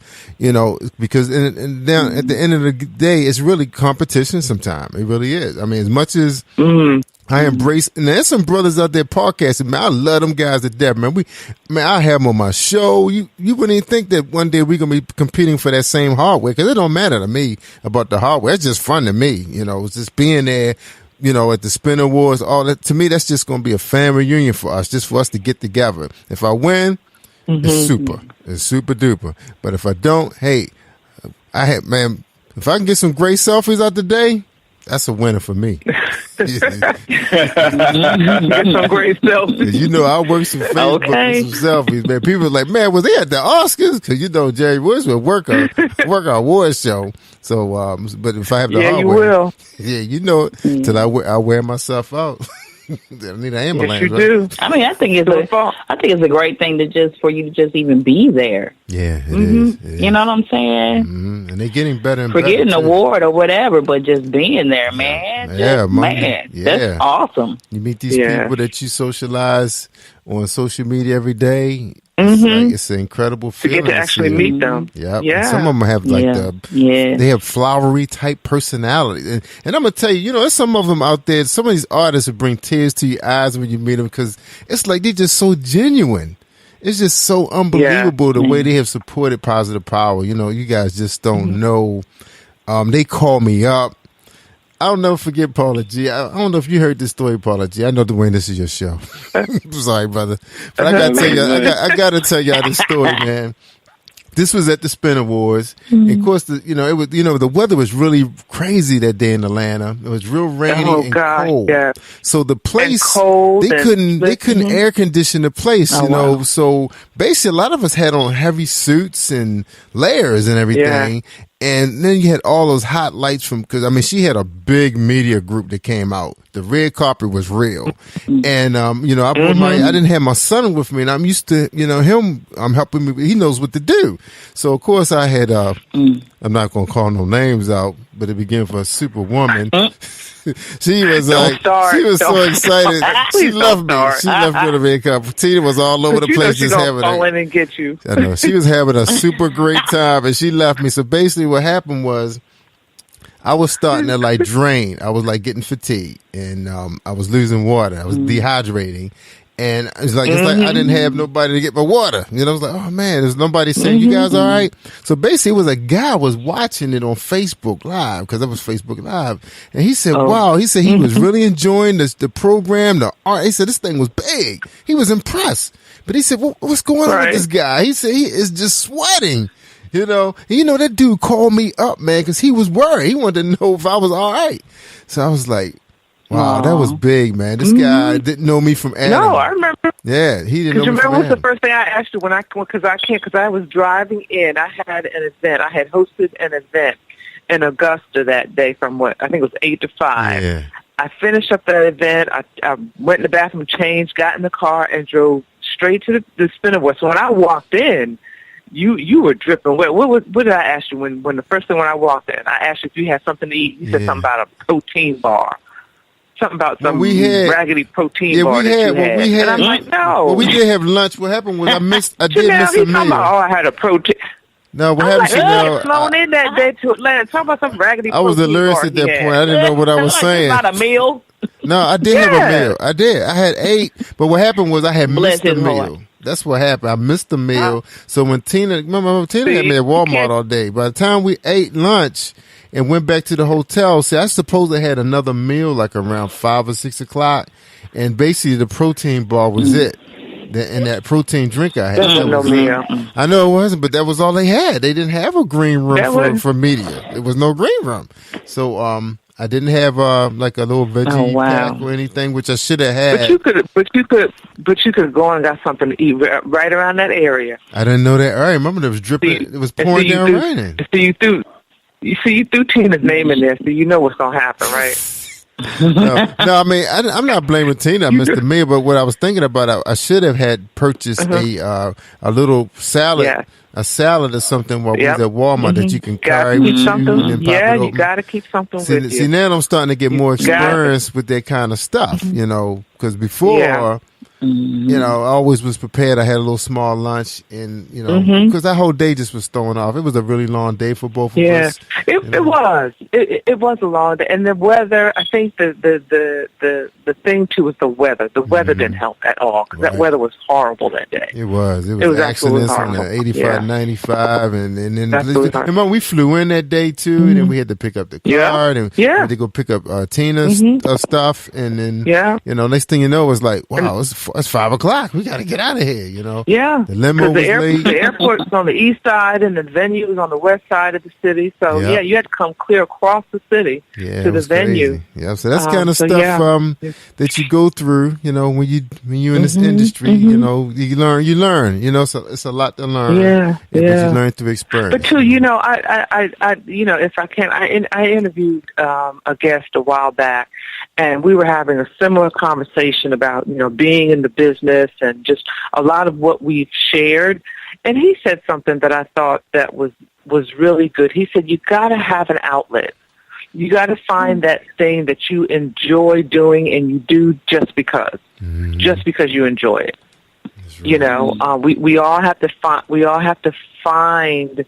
because down at the end of the day, it's really competition sometimes. It really is. I mean, as much as I embrace, and there's some brothers out there podcasting, man. I love them guys to death, man. I have them on my show. You wouldn't even think that one day we're gonna be competing for that same hardware, because it don't matter to me about the hardware. It's just fun to me, It's just being there, at the Spin Awards, all that. To me, that's just gonna be a family reunion for us, just for us to get together. If I win, it's super duper. But if I don't, hey, If I can get some great selfies out today, that's a winner for me. Get some great selfies. You know, I work some Facebook with some selfies, man. People are like, man, was they at the Oscars? Because you know, Jerry Woods will work an award show. So, but if I have the hardware, you will. Yeah, you know, till I wear myself out. I need an ambulance. Yes, you do. I mean, I think it's a great thing for you to just even be there. Yeah, it is. You know what I'm saying? Mm-hmm. And they're getting better and Forget better. an award or whatever, but just being there, man. Man, that's awesome. You meet these people that you socialize on social media every day. Mm-hmm. It's an incredible feeling. To get to actually meet them. Yep. Yeah. And some of them have they have flowery type personality. And I'm going to tell you, you know, there's some of them out there, some of these artists will bring tears to your eyes when you meet them because it's like they're just so genuine. It's just so unbelievable the way they have supported Positive Power. You know, you guys just don't know. They call me up. I'll never forget paula-g. I don't know if you heard this story, paula-g. I know, Dwayne, this is your show. I'm sorry, brother. But I gotta tell you, I gotta tell y'all this story, man. This was at the Spin Awards. And of course, the weather was really crazy that day in Atlanta. It was real rainy and cold. Yeah. So the place, they couldn't air condition the place, know. So basically, a lot of us had on heavy suits and layers and everything. Yeah. And then you had all those hot lights because, I mean, she had a big media group that came out. The red carpet was real. And, I didn't have my son with me, and I'm used to, him helping me. He knows what to do. So, of course, I had, I'm not going to call no names out, but it began for a Superwoman. She was so excited. She loved me. She left me with a red carpet. Tina was all over the place just having in and get you. I know. She was having a super great time, and she left me. So basically what happened was I was starting to drain. I was getting fatigued, and I was losing water. I was dehydrating. And it's like I didn't have nobody to get my water. I was like, oh man, there's nobody saying you guys all right. So basically, it was a guy was watching it on Facebook Live because it was Facebook Live, and he said, "Wow," he said he was really enjoying the program, the art. He said this thing was big. He was impressed, but he said, "What's going on with this guy?" He said he is just sweating. That dude called me up, man, because he was worried. He wanted to know if I was all right. So I was like, wow, that was big, man. This guy didn't know me from Adam. No, I remember. Yeah, he didn't know me from Adam. Because remember what's the first thing I asked you because I was driving in. I had an event. I had hosted an event in Augusta that day from I think it was 8 to 5. Yeah. I finished up that event. I went in the bathroom, changed, got in the car, and drove straight to the Spin Awards. So when I walked in, you were dripping wet. What did I ask you when the first thing when I walked in? I asked you if you had something to eat. You said something about a protein bar. Something about some raggedy protein bar that you had. And I'm like, no. Well, we did have lunch. What happened was I did miss a meal. I had a protein. No, what happened? I flown in that day to Atlanta. Talk about some raggedy protein bar. I was delirious at that point. I didn't know what I was saying. Not a meal. No, I did have a meal. I did. I had 8. But what happened was I had missed the meal. That's what happened. I missed the meal. So when Tina had me at Walmart all day. By the time we ate lunch and went back to the hotel, I suppose I had another meal around 5 or 6 o'clock. And basically the protein bar was it. And that protein drink I had. I know it wasn't, but that was all they had. They didn't have a green room for media. There was no green room. So I didn't have a little veggie pack or anything, which I should have had. But you could go and got something to eat right around that area. I didn't know that. I remember it was dripping. It was pouring down raining. So you threw Tina's name in there, so you know what's gonna happen, right? No, I mean I'm not blaming Tina. I missed the meal, but what I was thinking about, I should have had purchased a little salad. A salad or something while we was at Walmart that you can carry with you. You got to keep something with you. See, now I'm starting to get more experience with that kind of stuff, because before, I always was prepared. I had a little small lunch and, because that whole day just was thrown off. It was a really long day for both of us. It was. It was a long day. And the weather, I think the thing too was the weather. The weather didn't help at all because that weather was horrible that day. It was absolutely accidents on horrible. the 85, 95, and then Absolutely remember we flew in that day too, and then we had to pick up the car, and we had to go pick up Tina's stuff, and then next thing you know, it was like, wow, it's 5 o'clock. We got to get out of here. The limo was late. The airport's on the east side, and the venue was on the west side of the city. So you had to come clear across the city to the venue. Yeah, so that's kind of stuff that you go through. When you're in this industry, you learn. So it's a lot to learn. But you learn through experience. But too, I if I can, I interviewed a guest a while back, and we were having a similar conversation about being in the business and just a lot of what we've shared. And he said something that I thought that was really good. He said, you got to have an outlet. You got to find that thing that you enjoy doing and you do just because you enjoy it. Right. We all have to find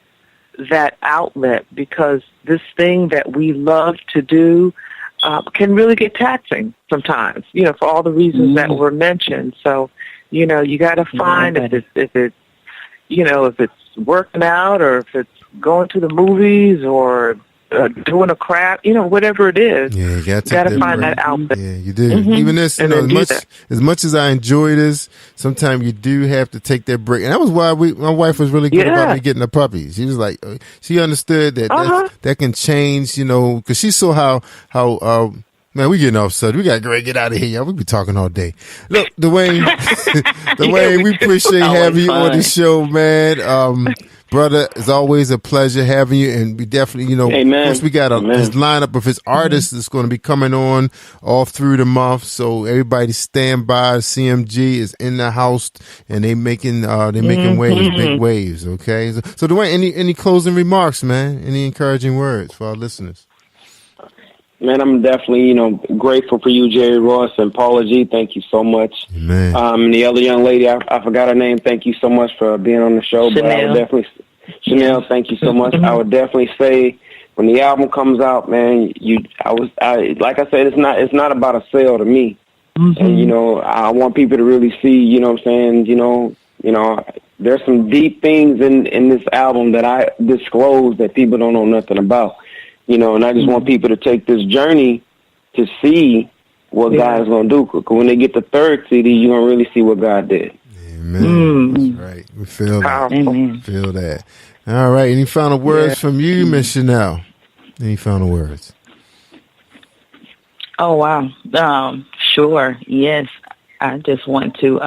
that outlet, because this thing that we love to do can really get taxing sometimes, for all the reasons that were mentioned. So, you got to find if it's working out, or if it's going to the movies, or doing a craft, whatever it is. Yeah, you got to find that outlet. Yeah, you do. Even this, as much as I enjoy this, sometimes you do have to take that break. And that was why my wife was really good about me getting the puppies. She was like, she understood that can change, because she saw how man, we getting off subject. We got to get out of here, y'all. We be talking all day. Look, Dwayne, we appreciate having you on the show, man. Brother, it's always a pleasure having you, and we definitely, of course, we got his lineup of his artists that's going to be coming on all through the month. So everybody stand by. CMG is in the house, and they making waves, big waves. Okay, so Dwayne, any closing remarks, man? Any encouraging words for our listeners? Man, I'm definitely, grateful for you, Jerry Royce and Paula-G. Thank you so much. Man. And the other young lady, I forgot her name. Thank you so much for being on the show. Chanel. But I would definitely, Chanel, thank you so much. I would definitely say when the album comes out, man, like I said, it's not about a sale to me. And I want people to really see, what I'm saying, there's some deep things in this album that I disclose that people don't know nothing about. And I just want people to take this journey to see what God is going to do. Because when they get the third CD, you're going to really see what God did. Amen. That's right. We feel that. Amen. Feel that. All right. Any final words from you, Miss Chanel? Any final words? Oh, wow. Sure. Yes. I just want to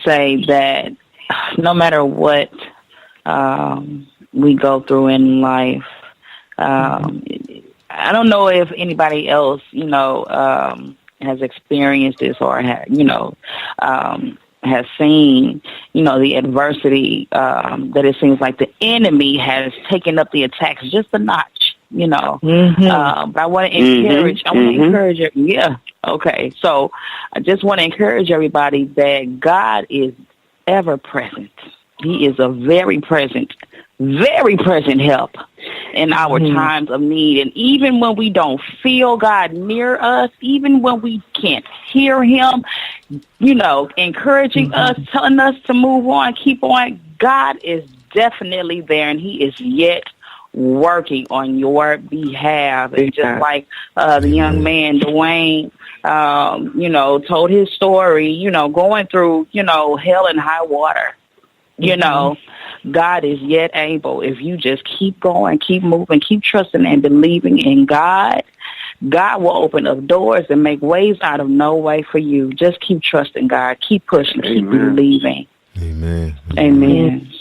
say that no matter what we go through in life, I don't know if anybody else, has experienced this or has seen, the adversity, that it seems like the enemy has taken up the attacks just a notch, But I want to encourage, yeah. Okay. So I just want to encourage everybody that God is ever present. He is a very present help in our times of need. And even when we don't feel God near us, even when we can't hear him, encouraging us, telling us to move on, keep on, God is definitely there, and he is yet working on your behalf. And just like the young man, Dwayne, told his story, going through, hell and high water. God is yet able. If you just keep going, keep moving, keep trusting and believing in God, God will open up doors and make ways out of no way for you. Just keep trusting God. Keep pushing. Keep believing. Amen.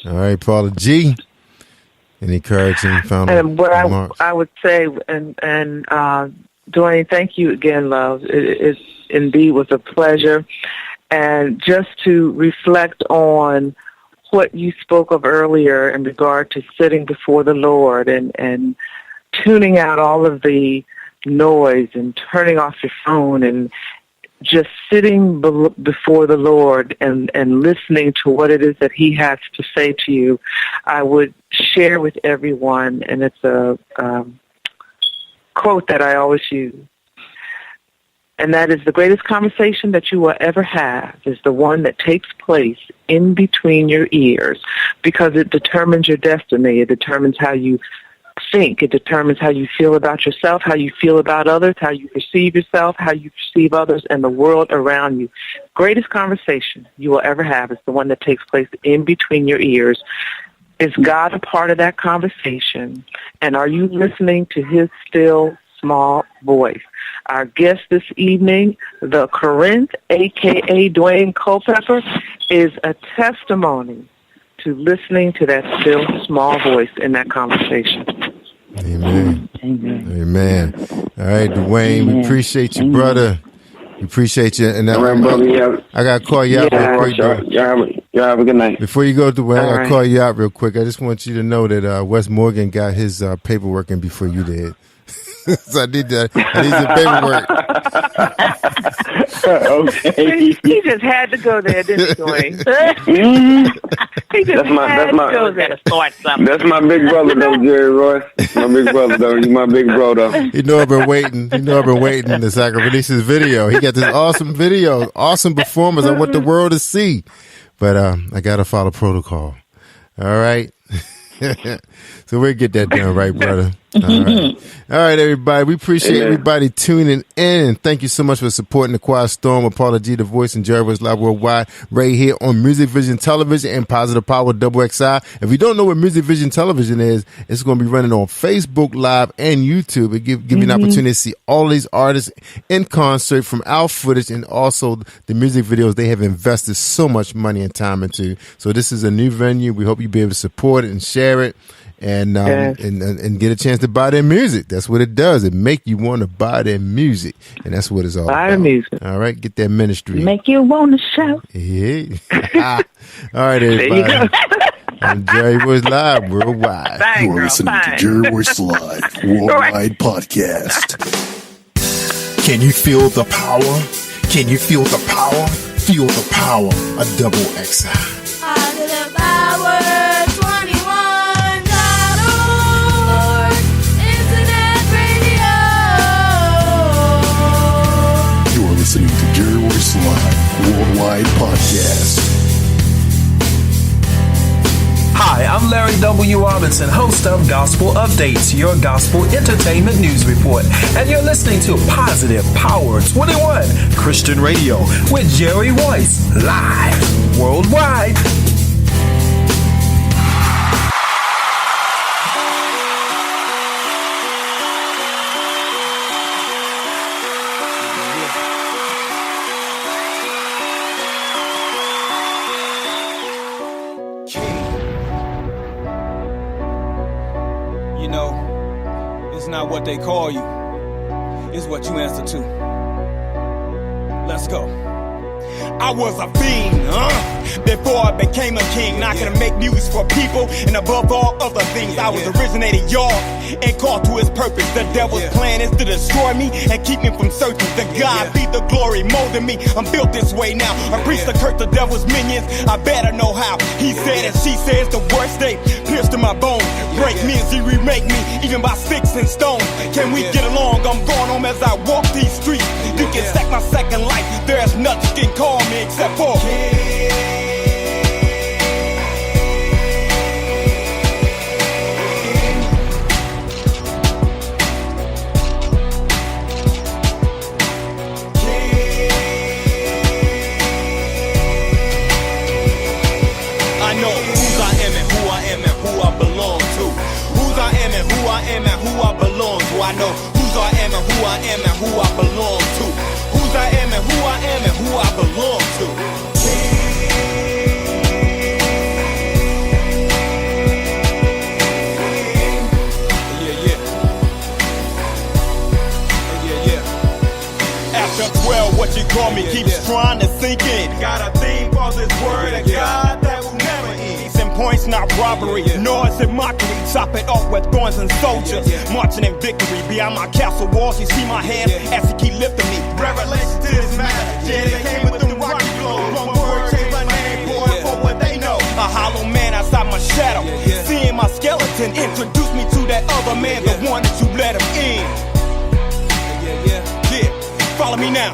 All right, Paula-G. Any encouraging final remarks? I would say, and Dwayne, thank you again, love. It indeed was a pleasure. And just to reflect on what you spoke of earlier in regard to sitting before the Lord and tuning out all of the noise and turning off your phone and just sitting before the Lord and listening to what it is that he has to say to you, I would share with everyone, and it's quote that I always use. And that is, the greatest conversation that you will ever have is the one that takes place in between your ears, because it determines your destiny. It determines how you think. It determines how you feel about yourself, how you feel about others, how you perceive yourself, how you perceive others and the world around you. Greatest conversation you will ever have is the one that takes place in between your ears. Is God a part of that conversation? And are you listening to his still small voice? Our guest this evening, Tha Corinth, a.k.a. Dwayne Culpepper, is a testimony to listening to that still small voice in that conversation. Amen. Amen. All right, Dwayne, we appreciate you, brother. We appreciate you. And brother, I got to call you out real quick. Y'all have a good night. Before you go, Dwayne, I got to call you out real quick. I just want you to know that Wes Morgan got his paperwork in before you did. So I need the paperwork. Okay. He just had to go there, didn't he, Dwayne? He just had to go there to start something. That's my big brother, though, Jerry Royce. My big brother, though. He's my big bro, though. You know I've been waiting. To so I can release his video. He got this awesome video, awesome performance. I want the world to see. But I got to follow protocol. All right. So we'll get that done right, brother. All right, everybody. We appreciate everybody tuning in, and thank you so much for supporting the Quiet Storm with paula-g, The Voice, and jerry-royce-live worldwide, right here on Music Vision Television and Positive Power XXI. If you don't know what Music Vision Television is, it's going to be running on Facebook Live and YouTube. It give you an opportunity to see all these artists in concert from our footage, and also the music videos they have invested so much money and time into. So this is a new venue. We hope you'll be able to support it and share it. And get a chance to buy their music. That's what it does. It make you want to buy their music, and that's what it's all about. Buy the music. All right, get that ministry. Make you want to shout. Yeah. All right, everybody. There you go. I'm jerry-royce-live worldwide. You are listening to Jerry-Royce-Live Worldwide Podcast. Can you feel the power? Can you feel the power? Feel the power of XXI. Positive Power 21.org. Internet radio. You are listening to Jerry-Royce-Live Worldwide Podcast. Hi, I'm Larry W. Robinson, host of Gospel Updates, your gospel entertainment news report. And you're listening to Positive Power 21 Christian Radio with Jerry Royce, live worldwide. Not what they call you, it's what you answer to. Let's go. I was a fiend, before I became a king, not gonna make music for people, and above all other things, I was originated, y'all, and called to his purpose. The devil's plan is to destroy me and keep me from searching. To God be the glory, molding me. I'm built this way now. I preach to curse the devil's minions. I better know how. He said and she says the worst day pierced to my bones. Break me as he remake me, even by sticks and stones. Can we get along? I'm going home as I walk these streets. You can stack my second life. There's nothing you can call me except for I know whose I am and who I am and who I belong to. Whose I am and who I am and who I belong to. Yeah. After 12, what you call me keeps trying to sink in. Got a theme for this word of God that will never end. Points, not robbery, noise and mockery. Chop it off with thorns and soldiers, marching in victory. Beyond my castle walls, you see my hands as he keep lifting me. Revelation to this matter, yeah, they came with them rocky blows. One word changed my name, boy, for what they know. A hollow man outside my shadow, seeing my skeleton introduced me to that other man, the one that you let him in. Yeah. Follow me now.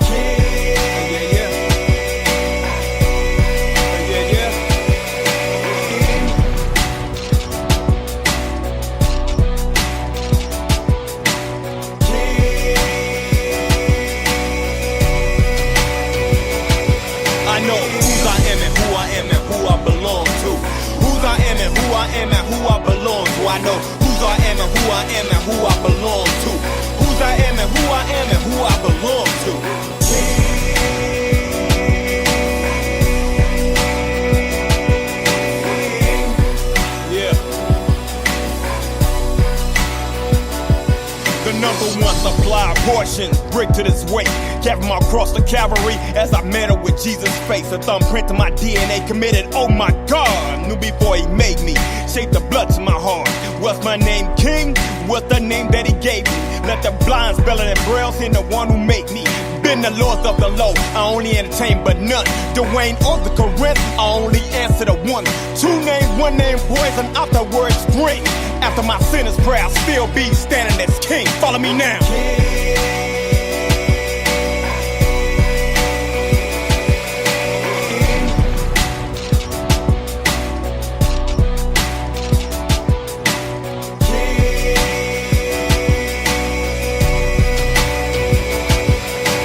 I know whose I am and who I am and who I belong to. Whose I am and who I am and who I belong to. The number one supply portion, brick to this weight. Carry my cross to Calvary as I met her with Jesus' face. A thumbprint to my DNA committed, oh my God. Knew before he made me, shaped the blood to my heart. What's my name, King? What's the name that he gave me? Let the blind spell it and braille, seen the one who made me. Been the lords of the low, I only entertain but none. Dwayne on Tha Corinth, I only answer to one. Two names, one name, poison, after words spring. After my sinner's prayer, I'll still be standing as king. Follow me now.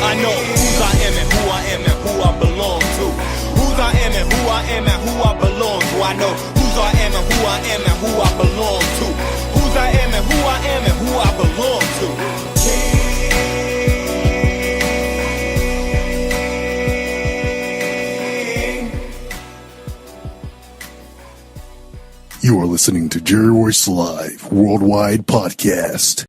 I know whose I am and who I am and who I belong to. Whose I am and who I am and who I belong to. I know whose I am and who I am and who I belong to. Whose I am and who I am and who I belong to. You are listening to Jerry-Royce-Live Worldwide Podcast.